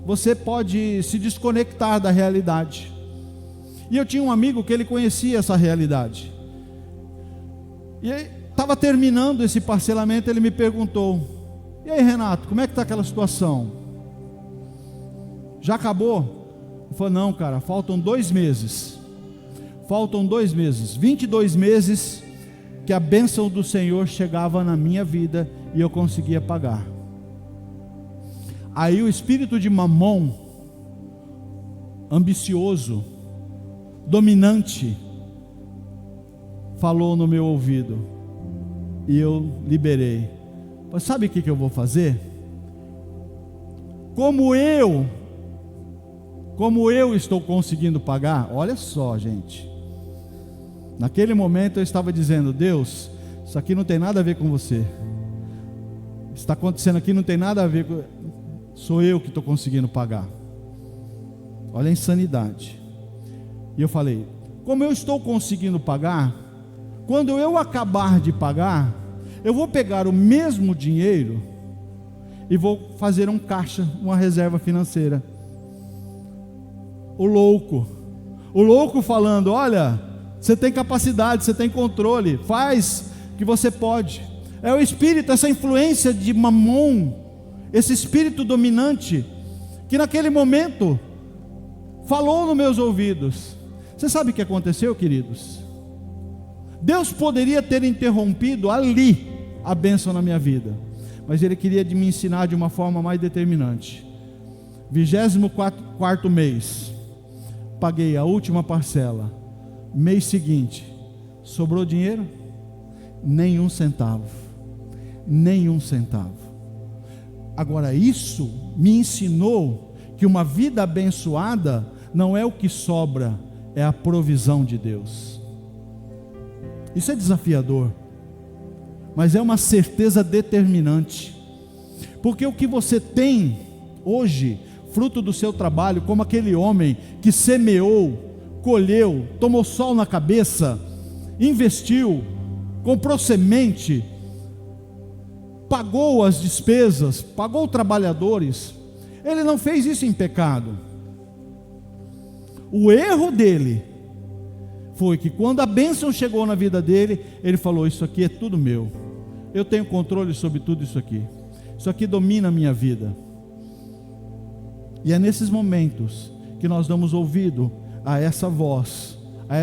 você pode se desconectar da realidade. E eu tinha um amigo que ele conhecia essa realidade. E aí estava terminando esse parcelamento, ele me perguntou: e aí, Renato, como é que está aquela situação? Já acabou? Eu falei: não, cara, faltam 2 meses. Faltam 2 meses, 22 meses que a bênção do Senhor chegava na minha vida e eu conseguia pagar. Aí o espírito de Mamon, ambicioso, dominante, falou no meu ouvido, e eu liberei. Mas sabe o que eu vou fazer? Como eu estou conseguindo pagar, olha só, gente. Naquele momento eu estava dizendo: Deus, isso aqui não tem nada a ver com você. Está acontecendo aqui, não tem nada a ver com... Sou eu que estou conseguindo pagar. Olha a insanidade. E eu falei: como eu estou conseguindo pagar, quando eu acabar de pagar, eu vou pegar o mesmo dinheiro e vou fazer um caixa, uma reserva financeira. O louco falando: olha, você tem capacidade, você tem controle, faz o que você pode. É o espírito, essa influência de Mamon, esse espírito dominante, que naquele momento falou nos meus ouvidos. Você sabe o que aconteceu, queridos? Deus poderia ter interrompido ali a bênção na minha vida, mas Ele queria me ensinar de uma forma mais determinante. 24º mês, paguei a última parcela. Mês seguinte, sobrou dinheiro? Nenhum centavo. Agora isso me ensinou que uma vida abençoada não é o que sobra, é a provisão de Deus. Isso é desafiador, mas é uma certeza determinante, porque o que você tem hoje, fruto do seu trabalho, como aquele homem que semeou, colheu, tomou sol na cabeça, investiu, comprou semente, pagou as despesas, pagou trabalhadores. Ele não fez isso em pecado. O erro dele foi que quando a bênção chegou na vida dele, ele falou: isso aqui é tudo meu, eu tenho controle sobre tudo isso aqui domina a minha vida. E é nesses momentos que nós damos ouvido a essa voz, a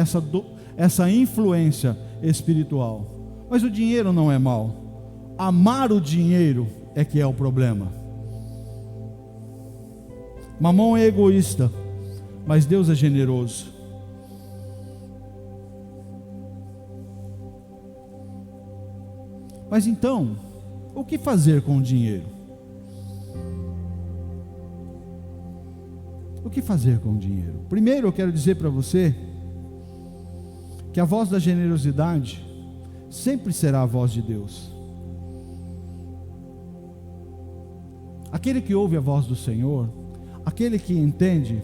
essa influência espiritual. Mas o dinheiro não é mal. Amar o dinheiro é que é o problema. Mamon é egoísta, mas Deus é generoso. Mas então, o que fazer com o dinheiro? O que fazer com o dinheiro? Primeiro eu quero dizer para você que a voz da generosidade sempre será a voz de Deus. Aquele que ouve a voz do Senhor, aquele que entende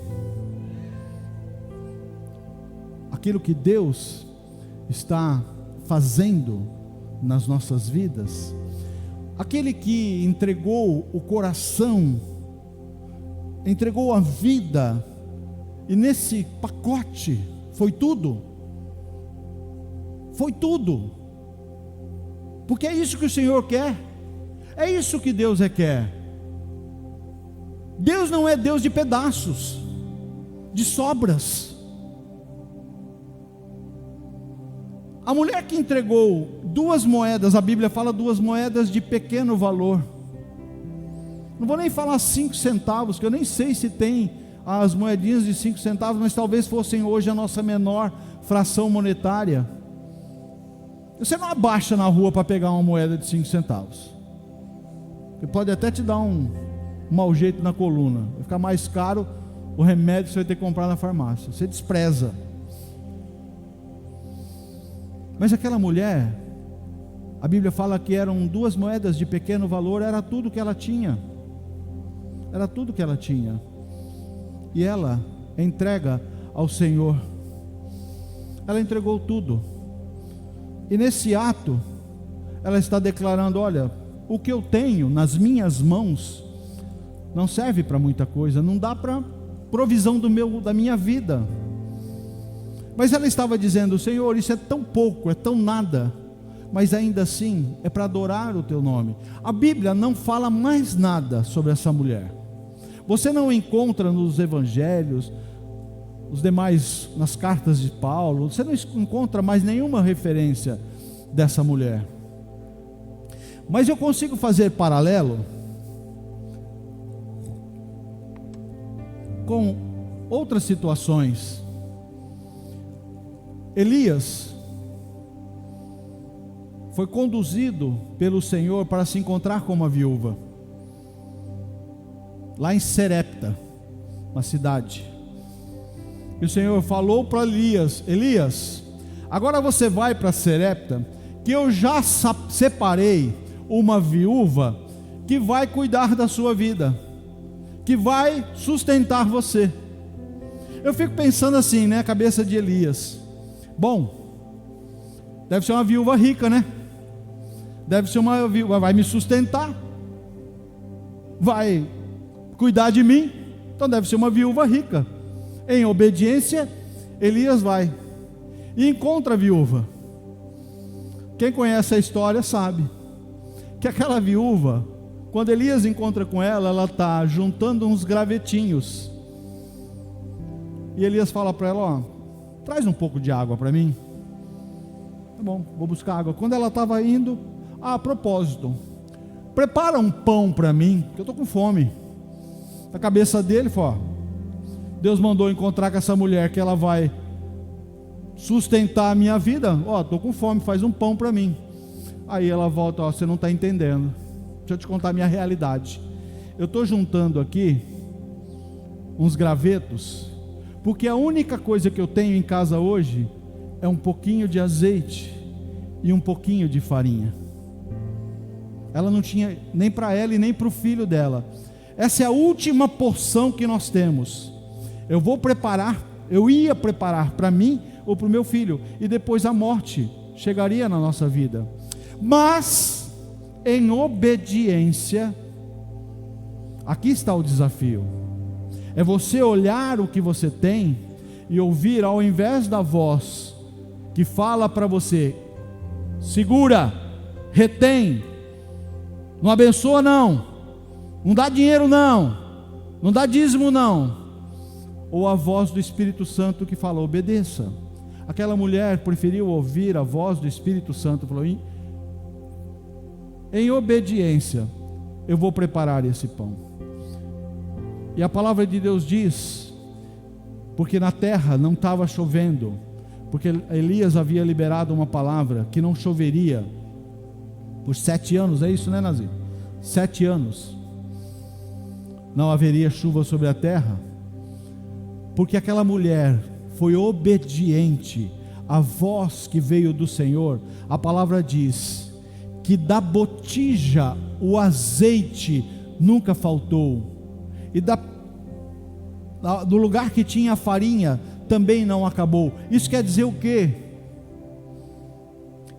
aquilo que Deus está fazendo nas nossas vidas, aquele que entregou o coração, entregou a vida, e nesse pacote foi tudo, porque é isso que o Senhor quer, é isso que Deus requer. Deus não é Deus de pedaços, de sobras. A mulher que entregou 2 moedas, a Bíblia fala 2 moedas de pequeno valor. Não vou nem falar 5 centavos, que eu nem sei se tem as moedinhas de 5 centavos, mas talvez fossem hoje a nossa menor fração monetária. Você não abaixa na rua para pegar uma moeda de 5 centavos. Ele pode até te dar um mau jeito na coluna, vai ficar mais caro o remédio que você vai ter que comprar na farmácia. Você despreza. Mas aquela mulher, a Bíblia fala que eram 2 moedas de pequeno valor, era tudo que ela tinha. Era tudo que ela tinha. E ela entrega ao Senhor. Ela entregou tudo. E nesse ato, ela está declarando: olha, o que eu tenho nas minhas mãos não serve para muita coisa, não dá para provisão da minha vida. Mas ela estava dizendo: Senhor, isso é tão pouco, é tão nada, mas ainda assim é para adorar o teu nome. A Bíblia não fala mais nada sobre essa mulher. Você não encontra nos evangelhos, os demais, nas cartas de Paulo, você não encontra mais nenhuma referência dessa mulher. Mas eu consigo fazer paralelo com outras situações. Elias foi conduzido pelo Senhor para se encontrar com uma viúva, lá em Serepta, uma cidade. E o Senhor falou para Elias: Elias, agora você vai para Serepta, que eu já separei uma viúva que vai cuidar da sua vida, que vai sustentar você. Eu fico pensando assim, né, a cabeça de Elias: bom, deve ser uma viúva rica, né? Deve ser uma viúva, vai me sustentar, vai cuidar de mim, então deve ser uma viúva rica. Em obediência, Elias vai e encontra a viúva. Quem conhece a história sabe que aquela viúva, quando Elias encontra com ela, ela está juntando uns gravetinhos. E Elias fala para ela: ó, traz um pouco de água para mim. Tá bom, vou buscar água. Quando ela estava indo, a propósito, prepara um pão para mim, que eu estou com fome. Na cabeça dele, ó, Deus mandou encontrar com essa mulher que ela vai sustentar a minha vida. Ó, estou com fome, faz um pão para mim. Aí ela volta: ó, você não está entendendo, deixa eu te contar a minha realidade. Eu estou juntando aqui uns gravetos, porque a única coisa que eu tenho em casa hoje é um pouquinho de azeite e um pouquinho de farinha. Ela não tinha nem para ela e nem para o filho dela. Essa é a última porção que nós temos. Eu ia preparar para mim ou para o meu filho, e depois a morte chegaria na nossa vida. Mas em obediência, aqui está o desafio. É você olhar o que você tem e ouvir, ao invés da voz que fala para você: segura, retém, não abençoa não, não dá dinheiro não, não dá dízimo não. Ou a voz do Espírito Santo que fala: obedeça. Aquela mulher preferiu ouvir a voz do Espírito Santo, falou: em obediência eu vou preparar esse pão. E a palavra de Deus diz, porque na terra não estava chovendo, porque Elias havia liberado uma palavra que não choveria por 7 anos, é isso, né, Nazir? 7 anos não haveria chuva sobre a terra, porque aquela mulher foi obediente à voz que veio do Senhor. A palavra diz que da botija o azeite nunca faltou, e do lugar que tinha a farinha também não acabou. Isso quer dizer o quê?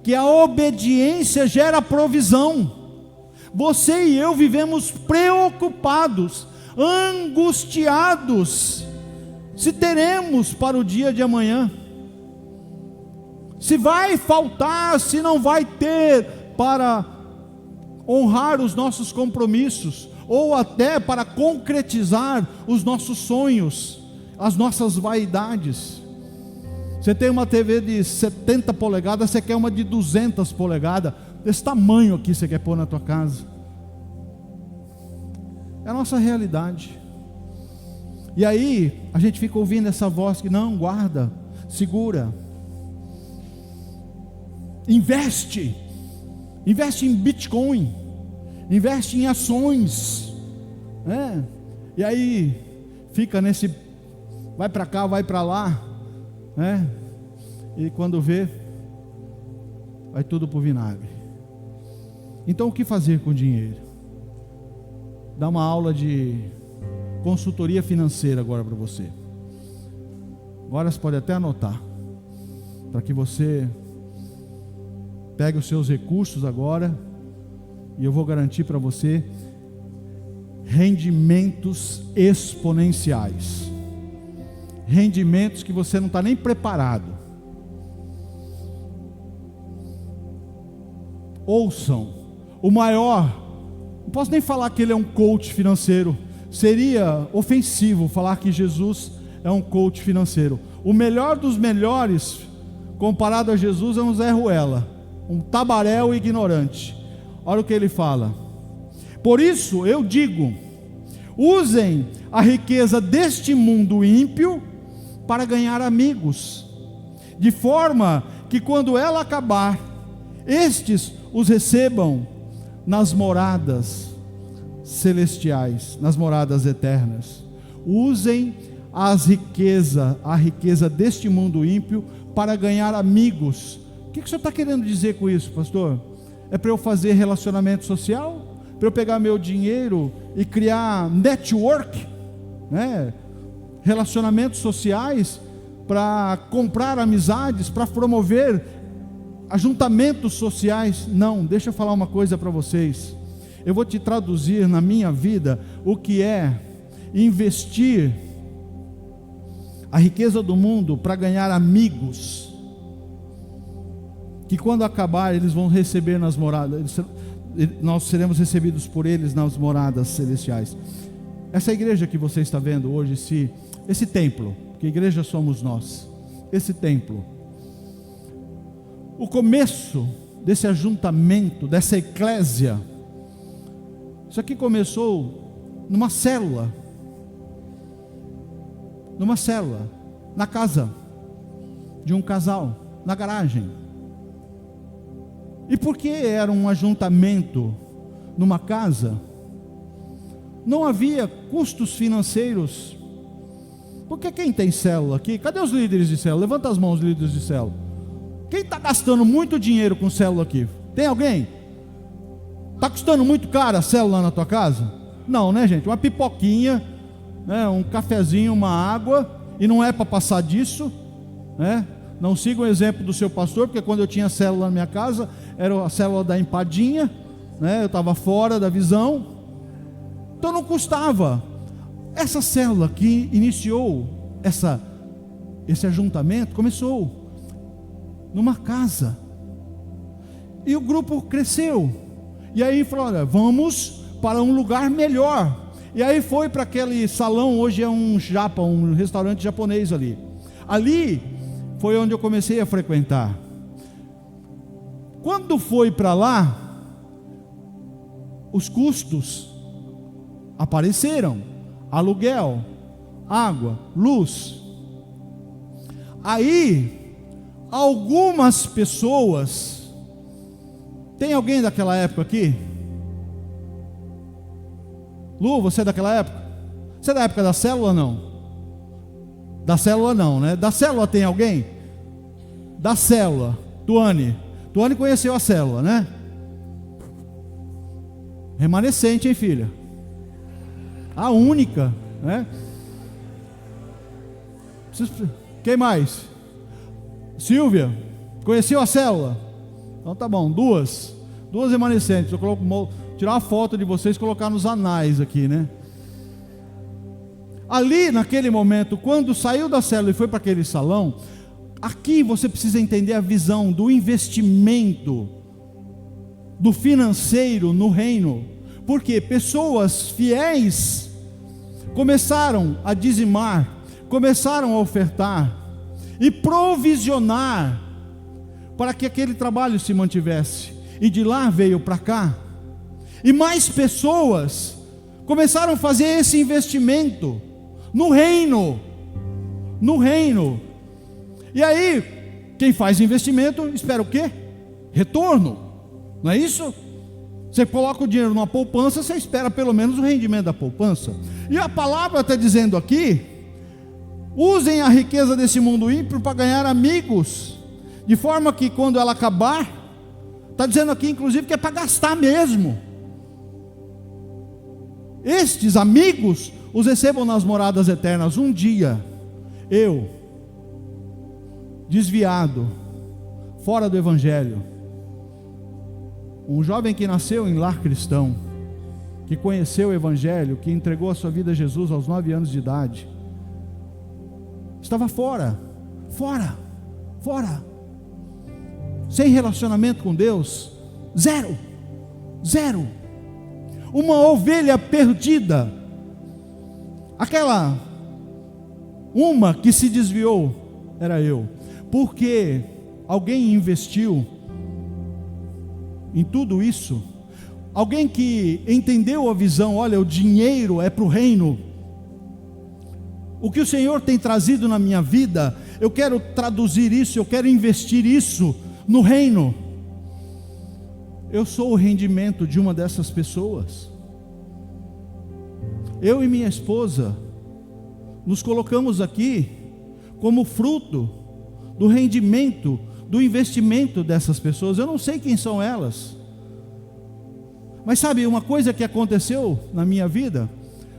Que a obediência gera provisão. Você e eu vivemos preocupados, angustiados, se teremos para o dia de amanhã, se vai faltar, se não vai ter para honrar os nossos compromissos, ou até para concretizar os nossos sonhos, as nossas vaidades. Você tem uma TV de 70 polegadas, você quer uma de 200 polegadas, desse tamanho aqui você quer pôr na tua casa. É a nossa realidade. E aí a gente fica ouvindo essa voz que não, guarda, segura, investe em Bitcoin, investe em ações, né? E aí fica nesse vai para cá, vai para lá, né? E quando vê, vai tudo para o vinagre. Então o que fazer com o dinheiro? Dá uma aula de consultoria financeira agora para você. Agora você pode até anotar, para que você pegue os seus recursos agora, e eu vou garantir para você rendimentos exponenciais, rendimentos que você não está nem preparado. Ouçam, o maior, não posso nem falar que ele é um coach financeiro, seria ofensivo falar que Jesus é um coach financeiro. O melhor dos melhores, comparado a Jesus, é um Zé Ruela, um tabaréu ignorante. Olha o que ele fala: por isso eu digo, usem a riqueza deste mundo ímpio para ganhar amigos, de forma que quando ela acabar, estes os recebam nas moradas celestiais, nas moradas eternas. Usem a riqueza deste mundo ímpio para ganhar amigos. O que o senhor está querendo dizer com isso, pastor? É para eu fazer relacionamento social? Para eu pegar meu dinheiro e criar network, né? Relacionamentos sociais, para comprar amizades, para promover ajuntamentos sociais? Não, deixa eu falar uma coisa para vocês. Eu vou te traduzir na minha vida o que é investir a riqueza do mundo para ganhar amigos, que quando acabar eles vão receber nas moradas, nós seremos recebidos por eles nas moradas celestiais. Essa igreja que você está vendo hoje, esse templo, que igreja somos nós, esse templo, o começo desse ajuntamento, dessa eclésia, isso aqui começou numa célula, na casa de um casal, na garagem. E por que era um ajuntamento numa casa? Não havia custos financeiros. Porque quem tem célula aqui? Cadê os líderes de célula? Levanta as mãos, líderes de célula. Quem está gastando muito dinheiro com célula aqui? Tem alguém? Está custando muito caro a célula na tua casa? Não, né, gente? Uma pipoquinha, né? Um cafezinho, uma água, e não é para passar disso, né? Não siga o exemplo do seu pastor, porque quando eu tinha célula na minha casa, era a célula da empadinha, né? Eu estava fora da visão, então não custava. Essa célula que iniciou esse ajuntamento, começou numa casa, e o grupo cresceu, e aí falou: olha, vamos para um lugar melhor. E aí foi para aquele salão, hoje é um restaurante japonês ali foi onde eu comecei a frequentar. Quando foi para lá, os custos apareceram: aluguel, água, luz. Aí algumas pessoas, tem alguém daquela época aqui? Lu, você é daquela época? Você é da época da célula ou não? Da célula não, né? Da célula tem alguém? Da célula, Tuane conheceu a célula, né? Remanescente, hein, filha? A única, né? Quem mais? Silvia, conheceu a célula? Então tá bom, duas remanescentes. Eu vou tirar uma foto de vocês e colocar nos anais aqui, né? Ali naquele momento, quando saiu da célula e foi para aquele salão, aqui você precisa entender a visão do investimento, do financeiro no reino. Porque pessoas fiéis começaram a dizimar, começaram a ofertar e provisionar para que aquele trabalho se mantivesse. E de lá veio para cá, e mais pessoas começaram a fazer esse investimento no reino. E aí, quem faz investimento espera o quê? Retorno, não é isso? Você coloca o dinheiro numa poupança, você espera pelo menos o rendimento da poupança. E a palavra está dizendo aqui: usem a riqueza desse mundo ímpio para ganhar amigos, de forma que quando ela acabar, Está dizendo aqui, inclusive, que é para gastar mesmo. Estes amigos os recebam nas moradas eternas. Um dia, eu, desviado, fora do Evangelho, um jovem que nasceu em lar cristão, que conheceu o Evangelho, que entregou a sua vida a Jesus aos 9 anos de idade, estava fora, sem relacionamento com Deus, zero, uma ovelha perdida, aquela uma que se desviou, era eu, porque alguém investiu em tudo isso, alguém que entendeu a visão, olha, o dinheiro é para o reino, o que o Senhor tem trazido na minha vida, eu quero traduzir isso, eu quero investir isso no reino. Eu sou o rendimento de uma dessas pessoas. Eu e minha esposa nos colocamos aqui como fruto do rendimento, do investimento dessas pessoas. Eu não sei quem são elas, mas sabe uma coisa que aconteceu na minha vida,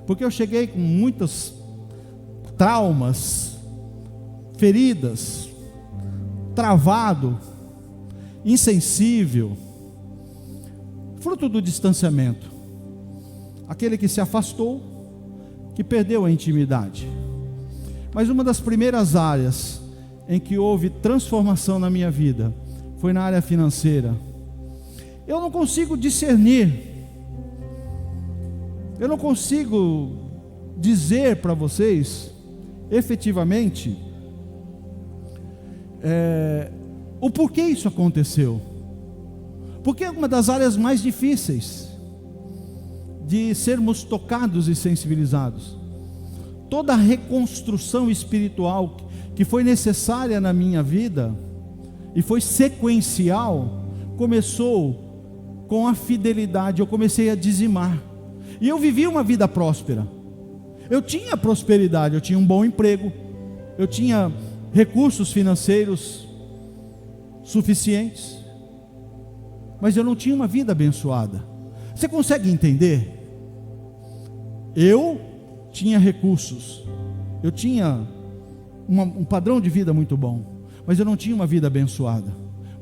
porque eu cheguei com muitos traumas, feridas, travado, insensível, fruto do distanciamento, aquele que se afastou, que perdeu a intimidade. Mas uma das primeiras áreas em que houve transformação na minha vida foi na área financeira. Eu não consigo discernir, eu não consigo dizer para vocês efetivamente o porquê isso aconteceu, porque é uma das áreas mais difíceis de sermos tocados e sensibilizados. Toda a reconstrução espiritual que foi necessária na minha vida e foi sequencial, começou com a fidelidade. Eu comecei a dizimar, e eu vivi uma vida próspera, eu tinha prosperidade, eu tinha um bom emprego, eu tinha recursos financeiros suficientes, mas eu não tinha uma vida abençoada. Você consegue entender? Eu tinha recursos, eu tinha um padrão de vida muito bom, mas eu não tinha uma vida abençoada,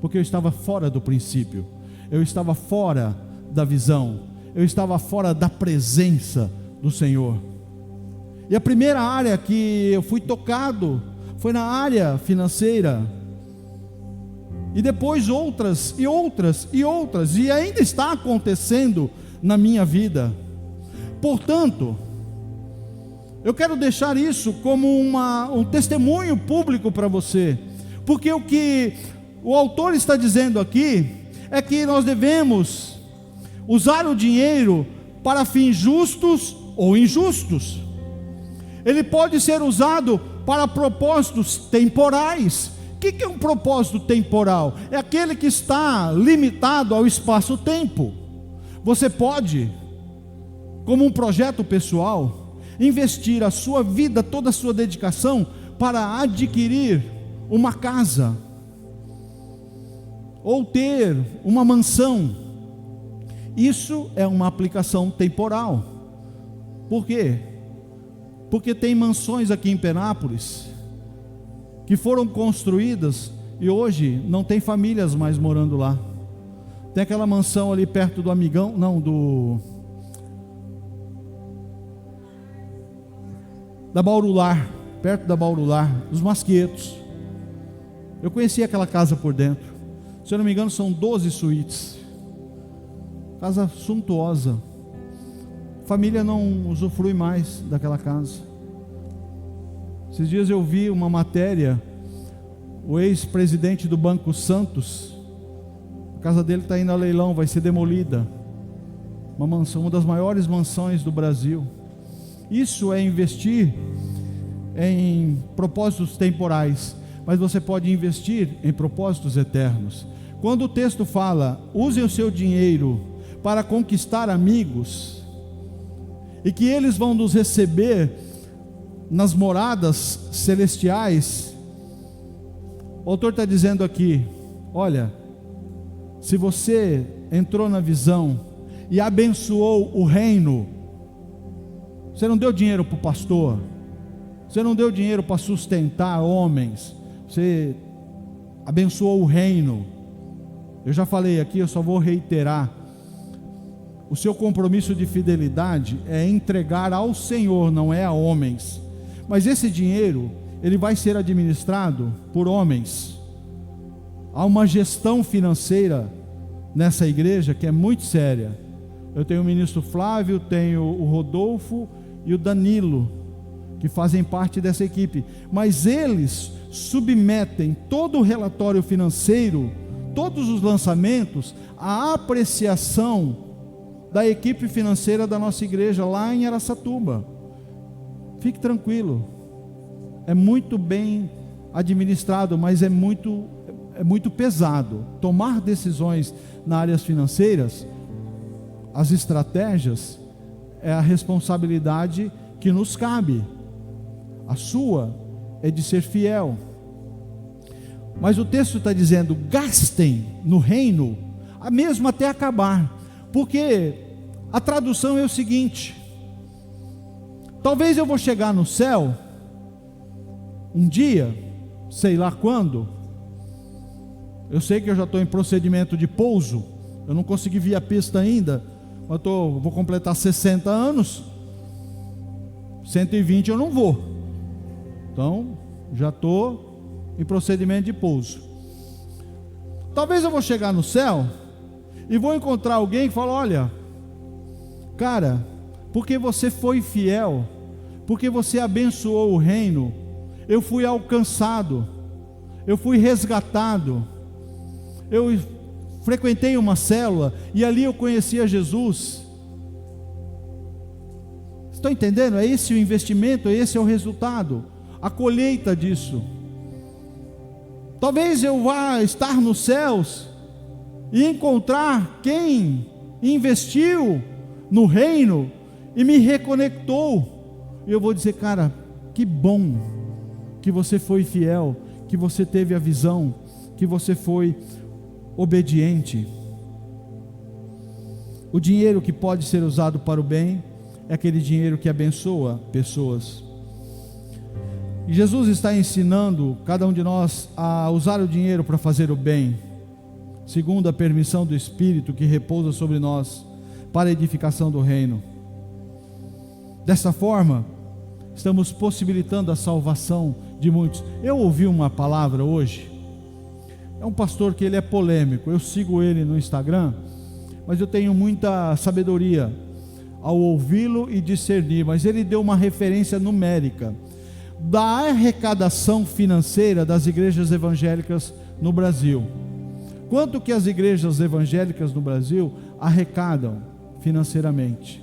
porque eu estava fora do princípio, eu estava fora da visão, eu estava fora da presença do Senhor. E a primeira área que eu fui tocado foi na área financeira, e depois outras, e ainda está acontecendo na minha vida. Portanto, eu quero deixar isso como um testemunho público para você, porque o que o autor está dizendo aqui é que nós devemos usar o dinheiro para fins justos ou injustos. Ele pode ser usado para propósitos temporais. O que é um propósito temporal? É aquele que está limitado ao espaço-tempo. Você pode, como um projeto pessoal, investir a sua vida, toda a sua dedicação para adquirir uma casa, ou ter uma mansão. Isso é uma aplicação temporal. Por quê? Porque tem mansões aqui em Penápolis que foram construídas e hoje não tem famílias mais morando lá. Tem aquela mansão ali perto do Amigão, da Baurular, perto da Baurular, dos Masquetos. Eu conheci aquela casa por dentro. Se eu não me engano, são 12 suítes. Casa suntuosa. Família não usufrui mais daquela casa. Esses dias eu vi uma matéria, o ex-presidente do Banco Santos, a casa dele está indo a leilão, vai ser demolida. Uma mansão, uma das maiores mansões do Brasil. Isso é investir em propósitos temporais, mas você pode investir em propósitos eternos. Quando o texto fala, use o seu dinheiro para conquistar amigos, e que eles vão nos receber nas moradas celestiais, o autor está dizendo aqui, olha, se você entrou na visão e abençoou o reino, você não deu dinheiro para o pastor, você não deu dinheiro para sustentar homens, você abençoou o reino. Eu já falei aqui, eu só vou reiterar. O seu compromisso de fidelidade é entregar ao Senhor, não é a homens. Mas esse dinheiro, ele vai ser administrado por homens. Há uma gestão financeira nessa igreja que é muito séria. Eu tenho o ministro Flávio, tenho o Rodolfo e o Danilo, que fazem parte dessa equipe. Mas eles submetem todo o relatório financeiro, todos os lançamentos, à apreciação da equipe financeira da nossa igreja lá em Araçatuba. Fique tranquilo, é muito bem administrado, mas é muito pesado. Tomar decisões nas áreas financeiras, as estratégias, é a responsabilidade que nos cabe. A sua é de ser fiel. Mas o texto está dizendo: gastem no reino, mesmo até acabar. Porque a tradução é o seguinte: talvez eu vou chegar no céu um dia, sei lá quando. Eu sei que eu já estou em procedimento de pouso, eu não consegui vir a pista ainda, mas vou completar 60 anos, 120 eu não vou, então já estou em procedimento de pouso. Talvez eu vou chegar no céu e vou encontrar alguém que fala: olha, cara, porque você foi fiel, porque você abençoou o reino, eu fui alcançado, eu fui resgatado, eu frequentei uma célula e ali eu conhecia Jesus. Estão entendendo? É esse o investimento, esse é o resultado, a colheita disso. Talvez eu vá estar nos céus e encontrar quem investiu no reino e me reconectou, e eu vou dizer: cara, que bom que você foi fiel, que você teve a visão, que você foi obediente. O dinheiro que pode ser usado para o bem é aquele dinheiro que abençoa pessoas. E Jesus está ensinando cada um de nós a usar o dinheiro para fazer o bem, segundo a permissão do Espírito que repousa sobre nós, para a edificação do reino. Dessa forma, estamos possibilitando a salvação de muitos. Eu ouvi uma palavra hoje, é um pastor que ele é polêmico, eu sigo ele no Instagram, mas eu tenho muita sabedoria ao ouvi-lo e discernir, mas ele deu uma referência numérica da arrecadação financeira das igrejas evangélicas no Brasil. Quanto que as igrejas evangélicas no Brasil arrecadam financeiramente?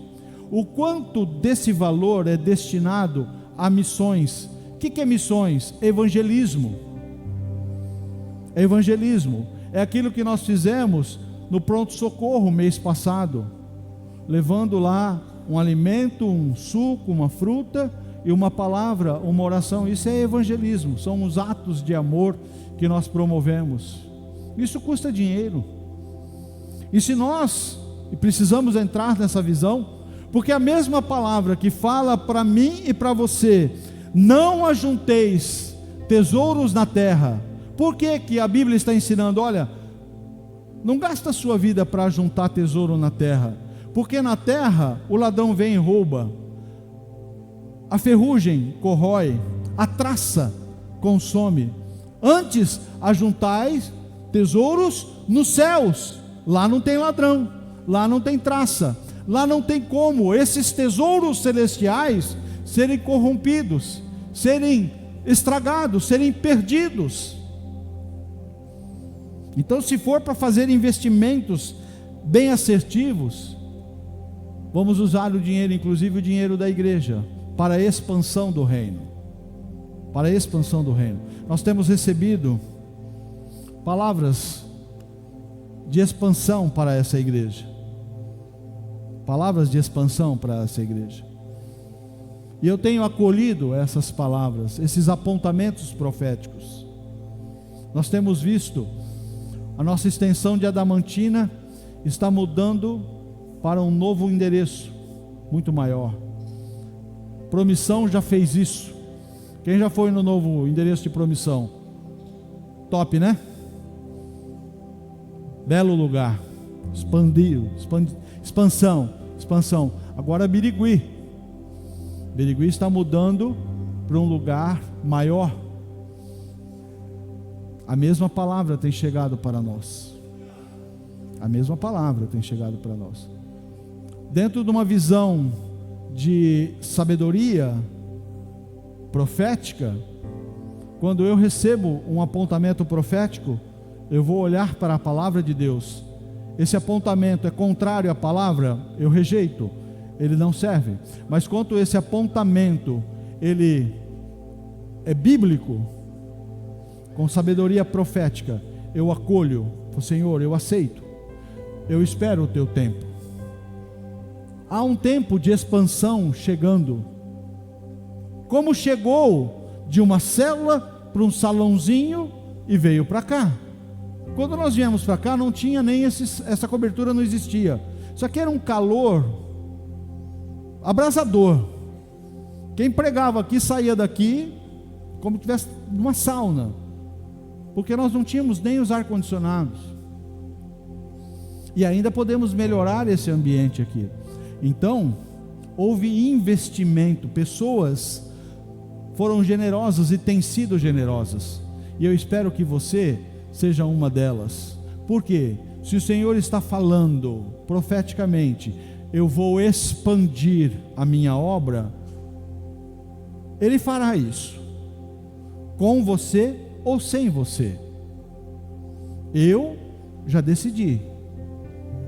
O quanto desse valor é destinado a missões? O que é missões? Evangelismo. Evangelismo é aquilo que nós fizemos no pronto-socorro mês passado, levando lá um alimento, um suco, uma fruta e uma palavra, uma oração. Isso é evangelismo, são os atos de amor que nós promovemos. Isso custa dinheiro. E se nós precisamos entrar nessa visão, porque a mesma palavra que fala para mim e para você: não ajunteis tesouros na terra. Por que que a Bíblia está ensinando? Olha, não gasta a sua vida para juntar tesouro na terra, porque na terra o ladrão vem e rouba, a ferrugem corrói, a traça consome. Antes ajuntais tesouros nos céus, lá não tem ladrão, lá não tem traça, lá não tem como esses tesouros celestiais serem corrompidos, serem estragados, serem perdidos. Então, se for para fazer investimentos bem assertivos, vamos usar o dinheiro, inclusive o dinheiro da igreja, para a expansão do reino. Para a expansão do reino. Nós temos recebido palavras de expansão para essa igreja. Palavras de expansão para essa igreja. E eu tenho acolhido essas palavras, esses apontamentos proféticos. Nós temos visto A nossa extensão de Adamantina está mudando para um novo endereço, muito maior. Promissão já fez isso. Quem já foi no novo endereço de Promissão? Top, né? Belo lugar. Expansão. Agora Birigui está mudando para um lugar maior. A mesma palavra tem chegado para nós. Dentro de uma visão de sabedoria profética, quando eu recebo um apontamento profético, eu vou olhar para a palavra de Deus. Esse apontamento é contrário à palavra, eu rejeito, ele não serve. Mas quando esse apontamento ele é bíblico, com sabedoria profética, eu acolho. Senhor, eu aceito, eu espero o teu tempo. Há um tempo de expansão chegando, como chegou de uma célula para um salãozinho e veio para cá. Quando nós viemos para cá, não tinha nem essa cobertura, não existia. Isso aqui era um calor abrasador. Quem pregava aqui saía daqui como se tivesse numa sauna, porque nós não tínhamos nem os ar-condicionados. E ainda podemos melhorar esse ambiente aqui. Então, houve investimento, pessoas foram generosas e têm sido generosas, e eu espero que você seja uma delas. Porque se o Senhor está falando profeticamente, eu vou expandir a minha obra, Ele fará isso, com você ou sem você. Eu já decidi.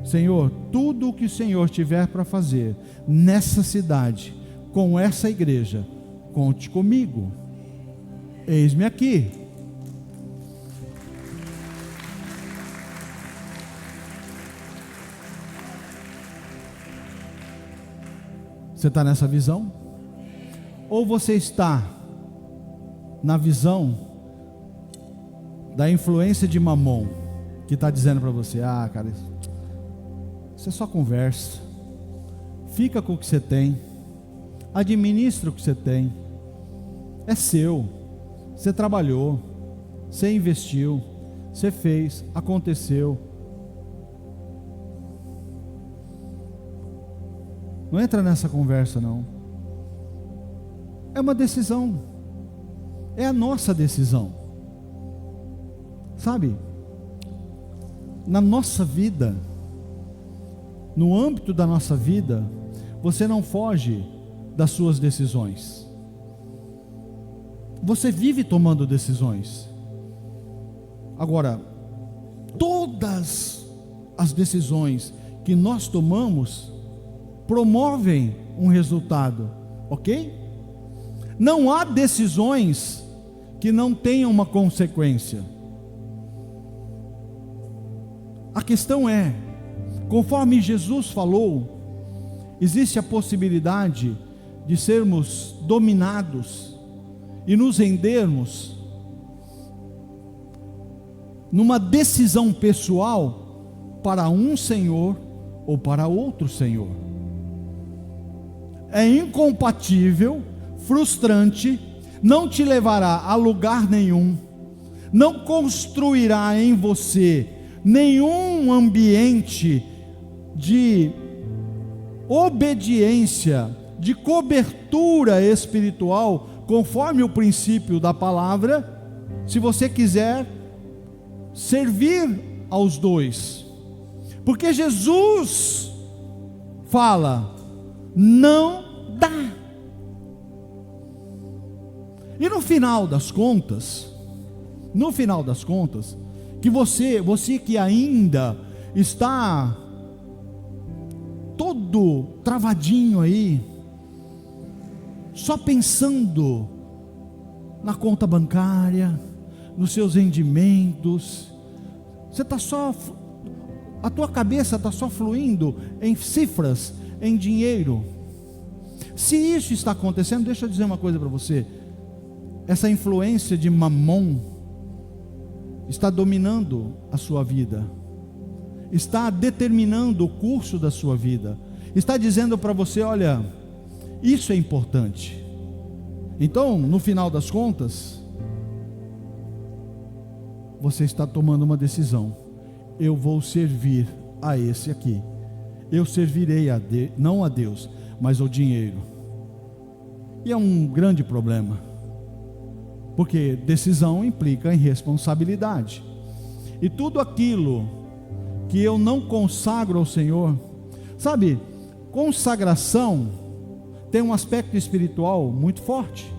Senhor, tudo o que o Senhor tiver para fazer nessa cidade, com essa igreja, conte comigo. Eis-me aqui. Você está nessa visão? Ou você está na visão da influência de Mamon, que está dizendo para você: ah, cara, isso é só conversa, fica com o que você tem, administra o que você tem, é seu, você trabalhou, você investiu, você fez, aconteceu. Não entra nessa conversa não. É uma decisão, é a nossa decisão, sabe? Na nossa vida, no âmbito da nossa vida, você não foge das suas decisões. Você vive tomando decisões. Agora, todas as decisões que nós tomamos promovem um resultado, ok? Não há decisões que não tenham uma consequência. A questão é, conforme Jesus falou, existe a possibilidade de sermos dominados e nos rendermos numa decisão pessoal para um Senhor ou para outro Senhor. É incompatível, frustrante, não te levará a lugar nenhum, não construirá em você nenhum ambiente de obediência, de cobertura espiritual, conforme o princípio da palavra, se você quiser servir aos dois. Porque Jesus fala: não dá. E no final das contas, que você que ainda está todo travadinho aí, só pensando na conta bancária, nos seus rendimentos, a tua cabeça está só fluindo em cifras, em dinheiro. Se isso está acontecendo, deixa eu dizer uma coisa para você: essa influência de Mamon está dominando a sua vida, está determinando o curso da sua vida, está dizendo para você: olha, isso é importante. Então, no final das contas, você está tomando uma decisão: eu vou servir a esse aqui, eu servirei não a Deus, mas ao dinheiro. E é um grande problema, porque decisão implica em responsabilidade, e tudo aquilo que eu não consagro ao Senhor, sabe, consagração tem um aspecto espiritual muito forte.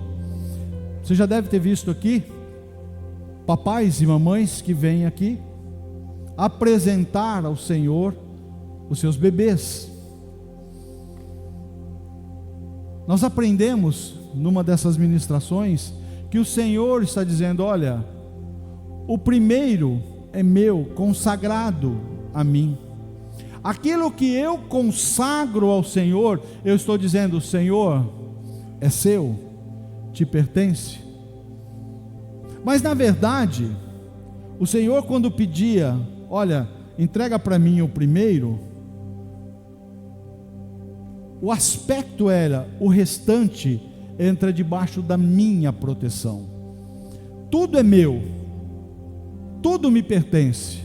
Você já deve ter visto aqui papais e mamães que vêm aqui apresentar ao Senhor os seus bebês. Nós aprendemos numa dessas ministrações que o Senhor está dizendo: olha, o primeiro é meu, consagrado a mim. Aquilo que eu consagro ao Senhor, eu estou dizendo: Senhor, é seu, te pertence. Mas na verdade, o Senhor, quando pedia: olha, entrega para mim o primeiro, o aspecto era: o restante entra debaixo da minha proteção. Tudo é meu, tudo me pertence,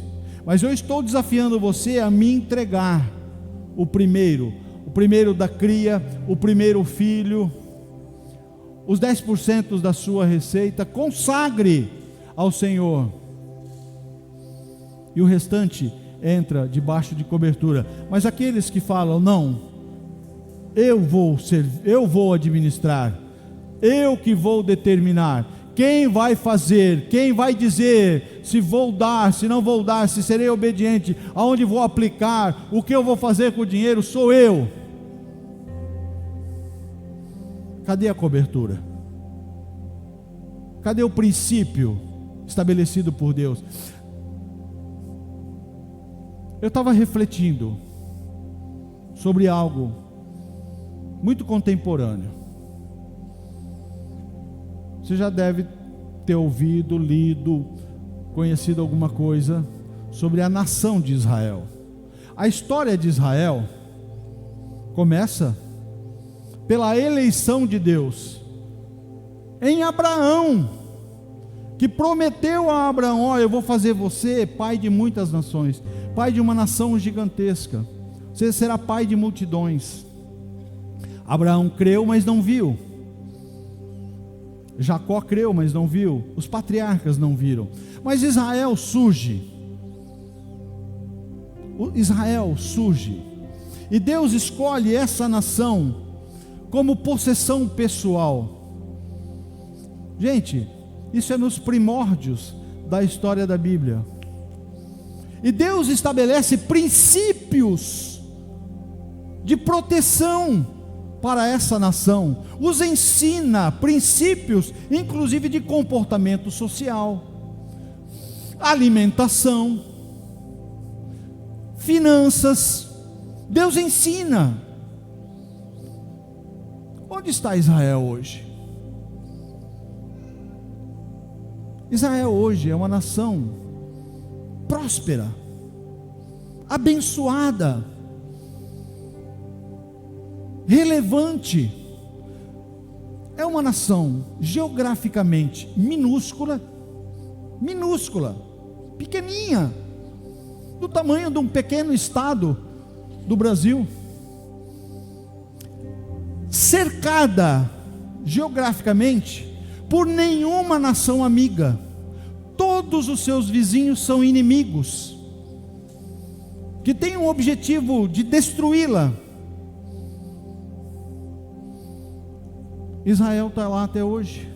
mas eu estou desafiando você a me entregar o primeiro da cria, o primeiro filho, os 10% da sua receita. Consagre ao Senhor, e o restante entra debaixo de cobertura. Mas aqueles que falam: não, eu vou administrar, eu que vou determinar, quem vai fazer, quem vai dizer se vou dar, se não vou dar, se serei obediente, aonde vou aplicar, o que eu vou fazer com o dinheiro, sou eu. Cadê a cobertura? Cadê o princípio estabelecido por Deus? Eu estava refletindo sobre algo muito contemporâneo. Você já deve ter ouvido, lido, conhecido alguma coisa sobre a nação de Israel. A história de Israel começa pela eleição de Deus em Abraão, que prometeu a Abraão: olha, eu vou fazer você pai de muitas nações, pai de uma nação gigantesca, você será pai de multidões. Abraão creu, mas não viu. Jacó creu, mas não viu. Os patriarcas não viram. Mas Israel surge. E Deus escolhe essa nação como possessão pessoal. Gente, isso é nos primórdios da história da Bíblia. E Deus estabelece princípios de proteção para essa nação, os ensina princípios, inclusive de comportamento social, alimentação, finanças. Deus ensina. Onde está Israel hoje? Israel hoje é uma nação próspera, abençoada, relevante. É uma nação geograficamente minúscula, pequeninha, do tamanho de um pequeno estado do Brasil, cercada geograficamente por nenhuma nação amiga. Todos os seus vizinhos são inimigos, que têm o objetivo de destruí-la. Israel está lá até hoje.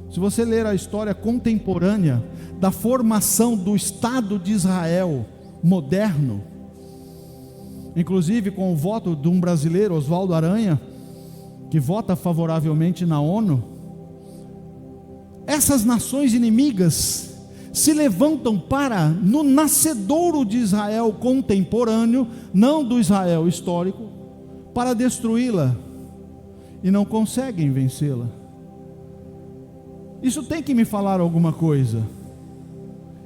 Se você ler a história contemporânea da formação do Estado de Israel moderno, inclusive com o voto de um brasileiro, Oswaldo Aranha, que vota favoravelmente na ONU, essas nações inimigas se levantam para, no nascedouro de Israel contemporâneo, não do Israel histórico, para destruí-la, e não conseguem vencê-la. Isso tem que me falar alguma coisa.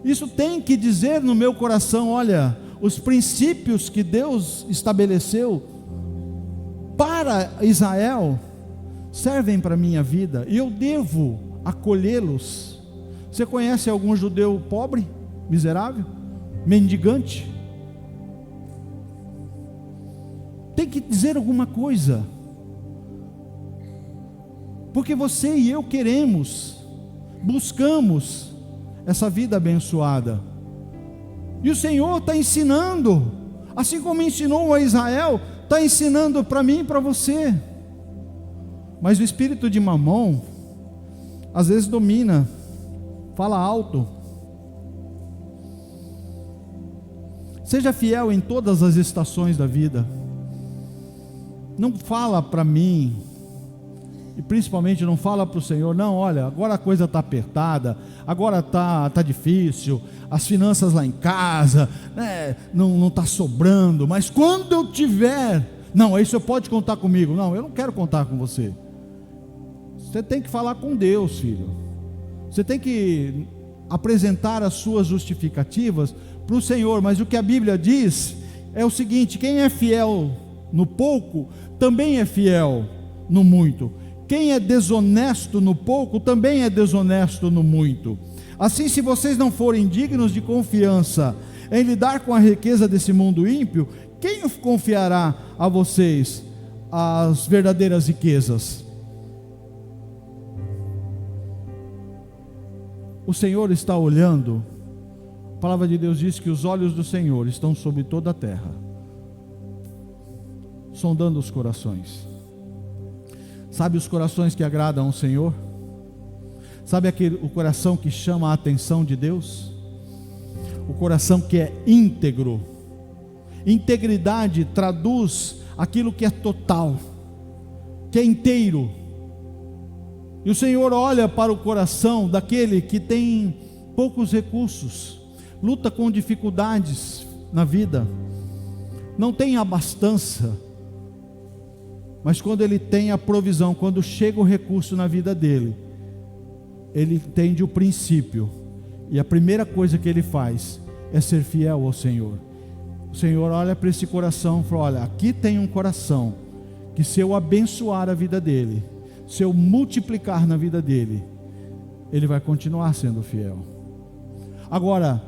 Isso tem que dizer no meu coração: olha, os princípios que Deus estabeleceu para Israel servem para a minha vida, e eu devo acolhê-los. Você conhece algum judeu pobre, miserável, mendigante? Tem que dizer alguma coisa, porque você e eu queremos, buscamos essa vida abençoada, e o Senhor está ensinando, assim como ensinou a Israel, está ensinando para mim e para você. Mas o espírito de Mamon às vezes domina, fala alto. Seja fiel em todas as estações da vida. Não fala para mim, e principalmente não fala para o Senhor: não, olha, agora a coisa está apertada, agora está difícil, as finanças lá em casa, né, não está sobrando, mas quando eu tiver, não, aí você pode contar comigo. Não, eu não quero contar com você. Você tem que falar com Deus, filho. Você tem que apresentar as suas justificativas para o Senhor. Mas o que a Bíblia diz é o seguinte: quem é fiel no pouco, também é fiel no muito. Quem é desonesto no pouco, também é desonesto no muito. Assim, se vocês não forem dignos de confiança em lidar com a riqueza desse mundo ímpio, quem confiará a vocês as verdadeiras riquezas? O Senhor está olhando. A palavra de Deus diz que os olhos do Senhor estão sobre toda a terra, sondando os corações. Sabe os corações que agradam ao Senhor? Sabe o coração que chama a atenção de Deus? O coração que é íntegro. Integridade traduz aquilo que é total, que é inteiro. E o Senhor olha para o coração daquele que tem poucos recursos, luta com dificuldades na vida, não tem abastança, mas quando ele tem a provisão, quando chega o recurso na vida dele, ele entende o princípio, e a primeira coisa que ele faz é ser fiel ao Senhor. O Senhor olha para esse coração e fala: olha, aqui tem um coração que, se eu abençoar a vida dele, se eu multiplicar na vida dele, ele vai continuar sendo fiel. Agora,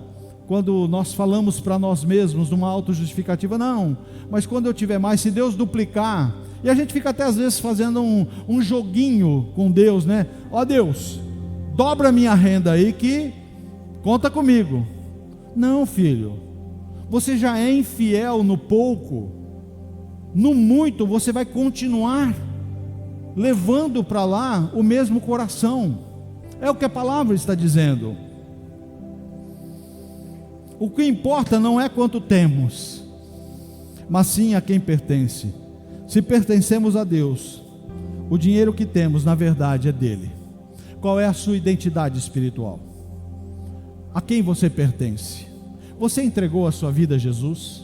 quando nós falamos para nós mesmos numa autojustificativa: não, mas quando eu tiver mais, se Deus duplicar, e a gente fica até às vezes fazendo um joguinho com Deus, né? Ó Deus, dobra a minha renda aí que conta comigo. Não, filho, você já é infiel no pouco, no muito você vai continuar levando para lá o mesmo coração. É o que a palavra está dizendo. O que importa não é quanto temos, mas sim a quem pertence. Se pertencemos a Deus, o dinheiro que temos na verdade é dele. Qual é a sua identidade espiritual? A quem você pertence? Você entregou a sua vida a Jesus?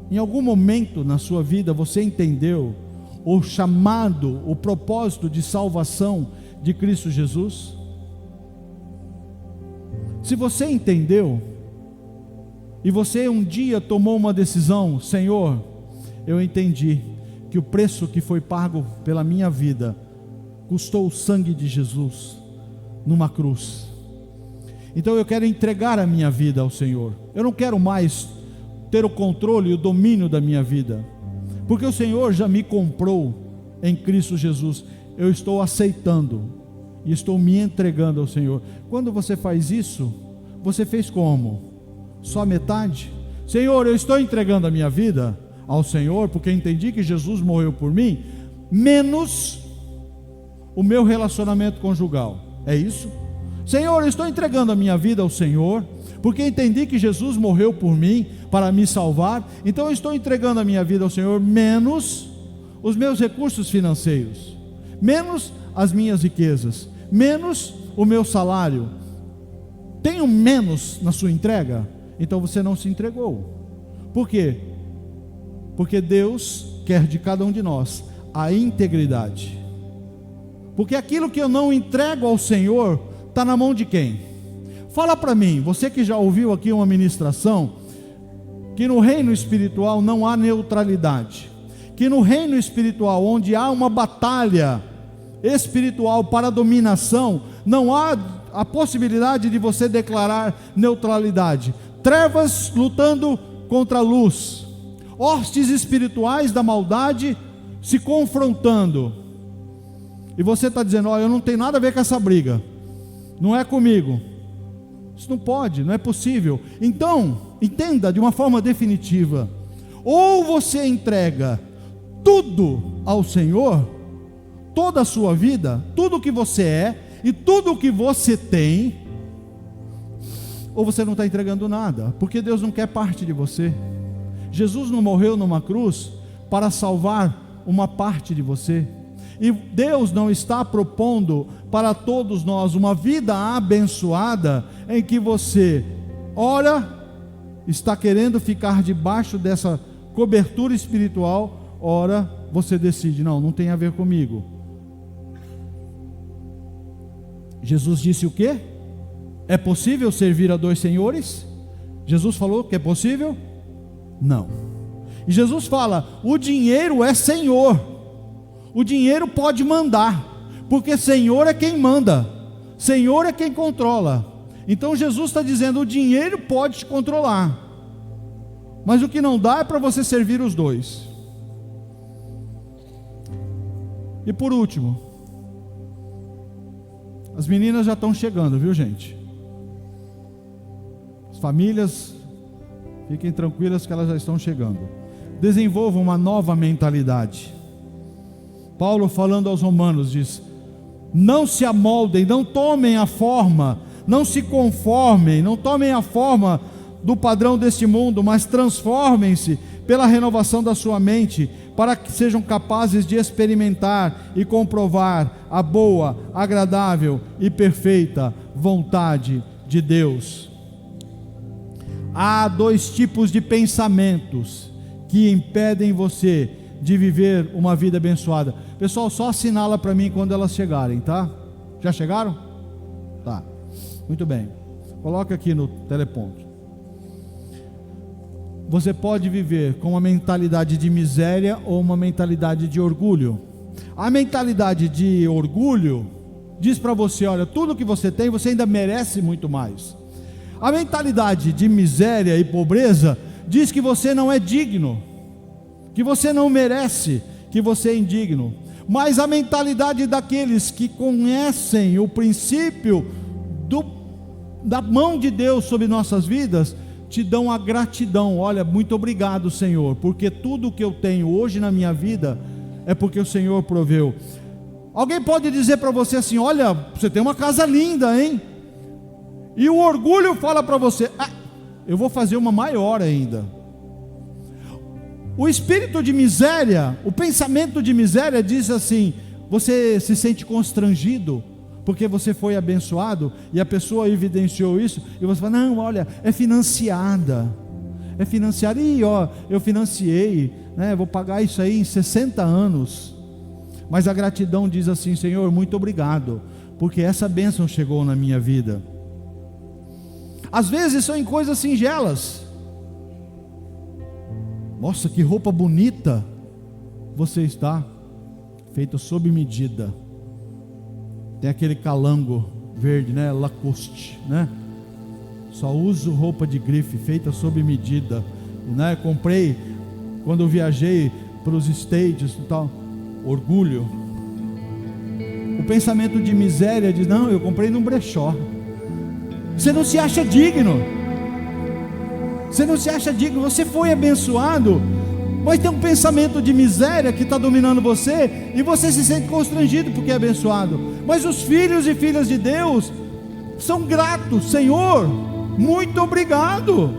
Em algum momento na sua vida você entendeu o chamado, o propósito de salvação de Cristo Jesus? Se você entendeu, e você um dia tomou uma decisão: Senhor, eu entendi que o preço que foi pago pela minha vida custou o sangue de Jesus numa cruz, então eu quero entregar a minha vida ao Senhor. Eu não quero mais ter o controle e o domínio da minha vida, porque o Senhor já me comprou em Cristo Jesus. Eu estou aceitando e estou me entregando ao Senhor. Quando você faz isso, você fez como? Só metade? Senhor, eu estou entregando a minha vida ao Senhor, porque entendi que Jesus morreu por mim, menos o meu relacionamento conjugal. É isso? Senhor, eu estou entregando a minha vida ao Senhor, porque entendi que Jesus morreu por mim para me salvar. Então eu estou entregando a minha vida ao Senhor, menos os meus recursos financeiros, menos as minhas riquezas, menos o meu salário. Tenho menos na sua entrega? Então você não se entregou. Por quê? Porque Deus quer de cada um de nós a integridade. Porque aquilo que eu não entrego ao Senhor, está na mão de quem? Fala para mim, você que já ouviu aqui uma ministração, que no reino espiritual não há neutralidade, que no reino espiritual, onde há uma batalha espiritual para a dominação, não há a possibilidade de você declarar neutralidade. Trevas lutando contra a luz, hostes espirituais da maldade se confrontando, e você está dizendo: olha, eu não tenho nada a ver com essa briga, não é comigo. Isso não pode, não é possível. Então, entenda de uma forma definitiva: ou você entrega tudo ao Senhor, toda a sua vida, tudo o que você é e tudo o que você tem, ou você não está entregando nada, porque Deus não quer parte de você. Jesus não morreu numa cruz para salvar uma parte de você, e Deus não está propondo para todos nós uma vida abençoada, em que você, ora, está querendo ficar debaixo dessa cobertura espiritual, ora, você decide: não tem a ver comigo. Jesus disse o quê? É possível servir a dois senhores? Jesus falou que é possível? Não. E Jesus fala: o dinheiro é senhor, o dinheiro pode mandar, porque Senhor é quem manda, Senhor é quem controla. Então Jesus está dizendo: o dinheiro pode te controlar, mas o que não dá é para você servir os dois. E por último, as meninas já estão chegando, viu, gente? As famílias, fiquem tranquilas que elas já estão chegando. Desenvolvam uma nova mentalidade. Paulo, falando aos romanos, diz: não se amoldem, não tomem a forma, não se conformem, não tomem a forma do padrão deste mundo, mas transformem-se pela renovação da sua mente, para que sejam capazes de experimentar e comprovar a boa, agradável e perfeita vontade de Deus. Há dois tipos de pensamentos que impedem você de viver uma vida abençoada. Pessoal, só assinala para mim quando elas chegarem, tá? Já chegaram? Tá, muito bem. Coloca aqui no teleponto. Você pode viver com uma mentalidade de miséria ou uma mentalidade de orgulho. A mentalidade de orgulho diz para você: olha, tudo que você tem, você ainda merece muito mais. A mentalidade de miséria e pobreza diz que você não é digno, que você não merece, que você é indigno. Mas a mentalidade daqueles que conhecem o princípio da mão de Deus sobre nossas vidas, te dão a gratidão. Olha, muito obrigado, Senhor, porque tudo que eu tenho hoje na minha vida é porque o Senhor proveu. Alguém pode dizer para você assim: olha, você tem uma casa linda, hein? E o orgulho fala para você: eu vou fazer uma maior ainda. O espírito de miséria, o pensamento de miséria diz assim: você se sente constrangido porque você foi abençoado, e a pessoa evidenciou isso, e você fala: não, olha, é financiada, e ó, eu financiei, né, vou pagar isso aí em 60 anos, mas a gratidão diz assim: Senhor, muito obrigado, porque essa bênção chegou na minha vida. Às vezes são em coisas singelas. Nossa, que roupa bonita você está, feita sob medida. Tem aquele calango verde, né? Lacoste, né? Só uso roupa de grife, feita sob medida, né? Comprei quando eu viajei para os States e tal. Orgulho. O pensamento de miséria diz: não, eu comprei num brechó. Você não se acha digno, você não se acha digno, você foi abençoado, mas tem um pensamento de miséria que está dominando você, e você se sente constrangido porque é abençoado. Mas os filhos e filhas de Deus são gratos: Senhor, muito obrigado,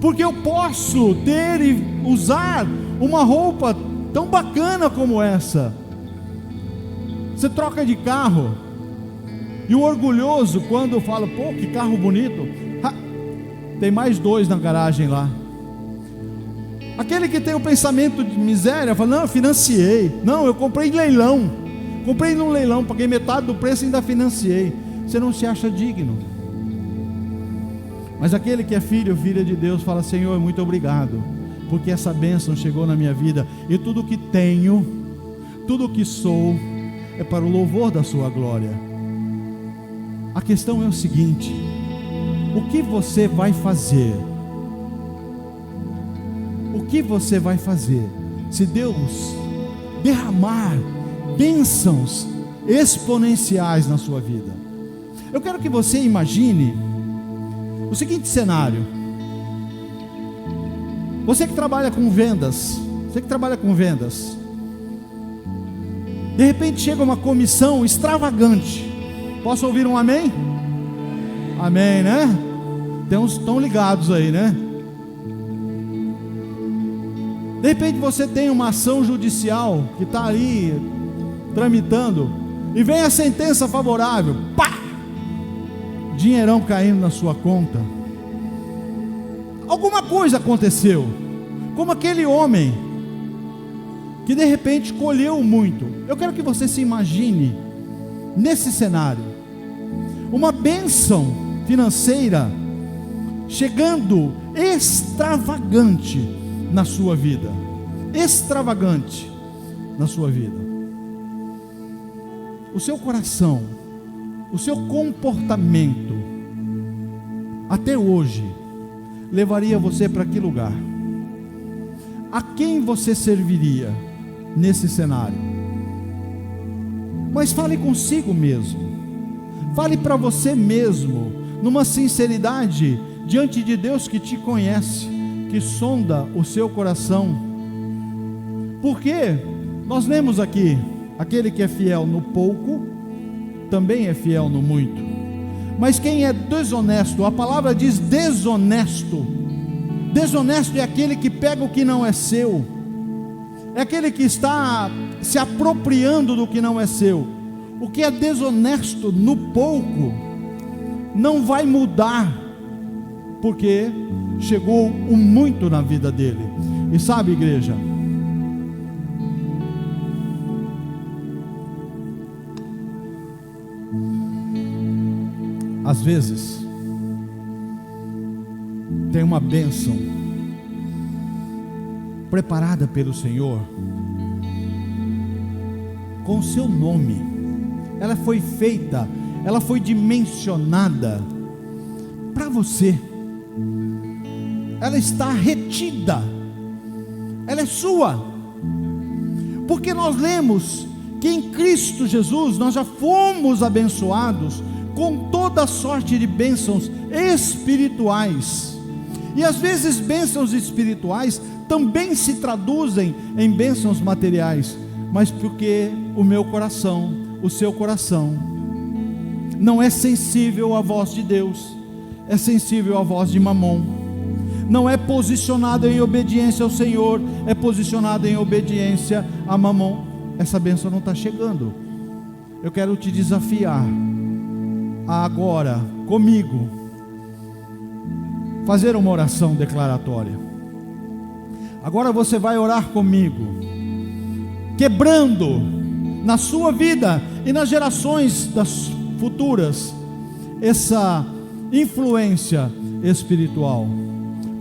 porque eu posso ter e usar uma roupa tão bacana como essa. Você troca de carro, e o orgulhoso, quando fala: pô, que carro bonito, tem mais 2 na garagem lá. Aquele que tem o pensamento de miséria fala: não, eu financiei, não, eu comprei em leilão. comprei num leilão, paguei metade do preço e ainda financiei. Você não se acha digno. Mas aquele que é filho ou filha de Deus fala: Senhor, muito obrigado, porque essa bênção chegou na minha vida, e tudo que tenho, tudo que sou, é para o louvor da sua glória. A questão é o seguinte: o que você vai fazer? O que você vai fazer se Deus derramar bênçãos exponenciais na sua vida? Eu quero que você imagine o seguinte cenário: você que trabalha com vendas, de repente chega uma comissão extravagante. Posso ouvir um amém? Amém, né? Tem uns tão ligados aí, né? De repente você tem uma ação judicial que está ali tramitando, e vem a sentença favorável, pá! Dinheirão caindo na sua conta. Alguma coisa aconteceu, como aquele homem que de repente colheu muito. Eu quero que você se imagine nesse cenário, uma bênção financeira chegando extravagante na sua vida, extravagante na sua vida. O seu coração, o seu comportamento, até hoje, levaria você para que lugar? A quem você serviria nesse cenário? Mas fale consigo mesmo, fale para você mesmo, numa sinceridade, diante de Deus que te conhece, que sonda o seu coração. Porque nós lemos aqui: aquele que é fiel no pouco, também é fiel no muito. Mas quem é desonesto, a palavra diz desonesto. Desonesto é aquele que pega o que não é seu, é aquele que está se apropriando do que não é seu. O que é desonesto no pouco não vai mudar, porque chegou o muito na vida dele. E sabe, igreja, às vezes tem uma bênção preparada pelo Senhor com o seu nome. Ela foi feita, ela foi dimensionada para você. Ela está retida, ela é sua, porque nós lemos que em Cristo Jesus nós já fomos abençoados com toda sorte de bênçãos espirituais. E às vezes bênçãos espirituais também se traduzem em bênçãos materiais, mas porque o meu coração, o seu coração, não é sensível à voz de Deus, é sensível à voz de Mamon. Não é posicionado em obediência ao Senhor, é posicionado em obediência a Mamon. Essa bênção não está chegando. Eu quero te desafiar a agora, comigo, fazer uma oração declaratória. Agora você vai orar comigo, quebrando na sua vida e nas gerações das futuras essa influência espiritual.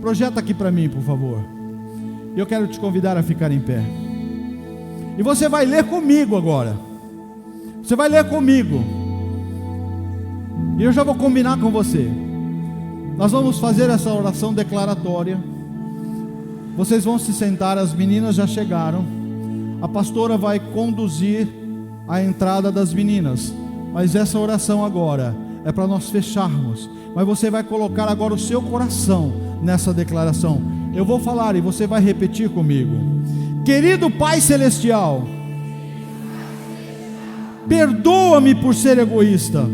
Projeta aqui para mim, por favor. Eu quero te convidar a ficar em pé. E você vai ler comigo agora. Você vai ler comigo. E eu já vou combinar com você. Nós vamos fazer essa oração declaratória. Vocês vão se sentar, as meninas já chegaram. A pastora vai conduzir a entrada das meninas. Mas essa oração agora é para nós fecharmos. Mas você vai colocar agora o seu coração nessa declaração. Eu vou falar e você vai repetir comigo. Querido Pai Celestial, perdoa-me por ser egoísta,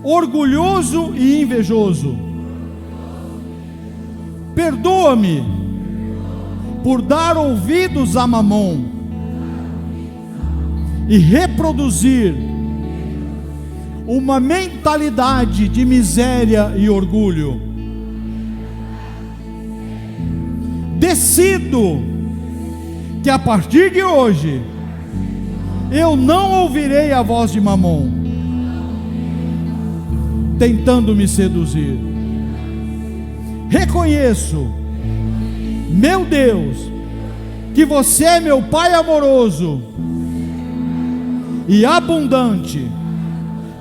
orgulhoso e invejoso. Perdoa-me por dar ouvidos a Mamon e reproduzir uma mentalidade de miséria e orgulho. Decido que a partir de hoje Eu não ouvirei a voz de Mamon tentando me seduzir. Reconheço, meu Deus, que você é meu Pai amoroso e abundante,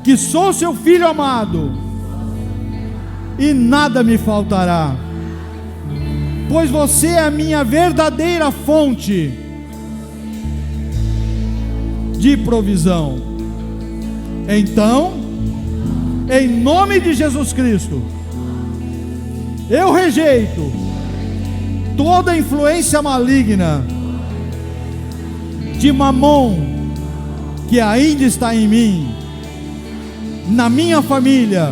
que sou seu filho amado e nada me faltará, pois você é a minha verdadeira fonte de provisão. Então, em nome de Jesus Cristo, eu rejeito toda influência maligna de Mamon que ainda está em mim, na minha família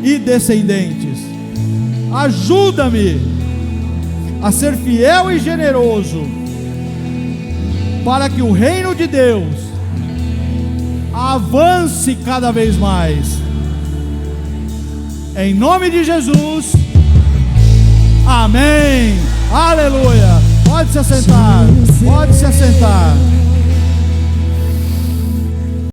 e descendentes. Ajuda-me a ser fiel e generoso, para que o reino de Deus avance cada vez mais. Em nome de Jesus, amém, aleluia. Pode se assentar, pode se assentar.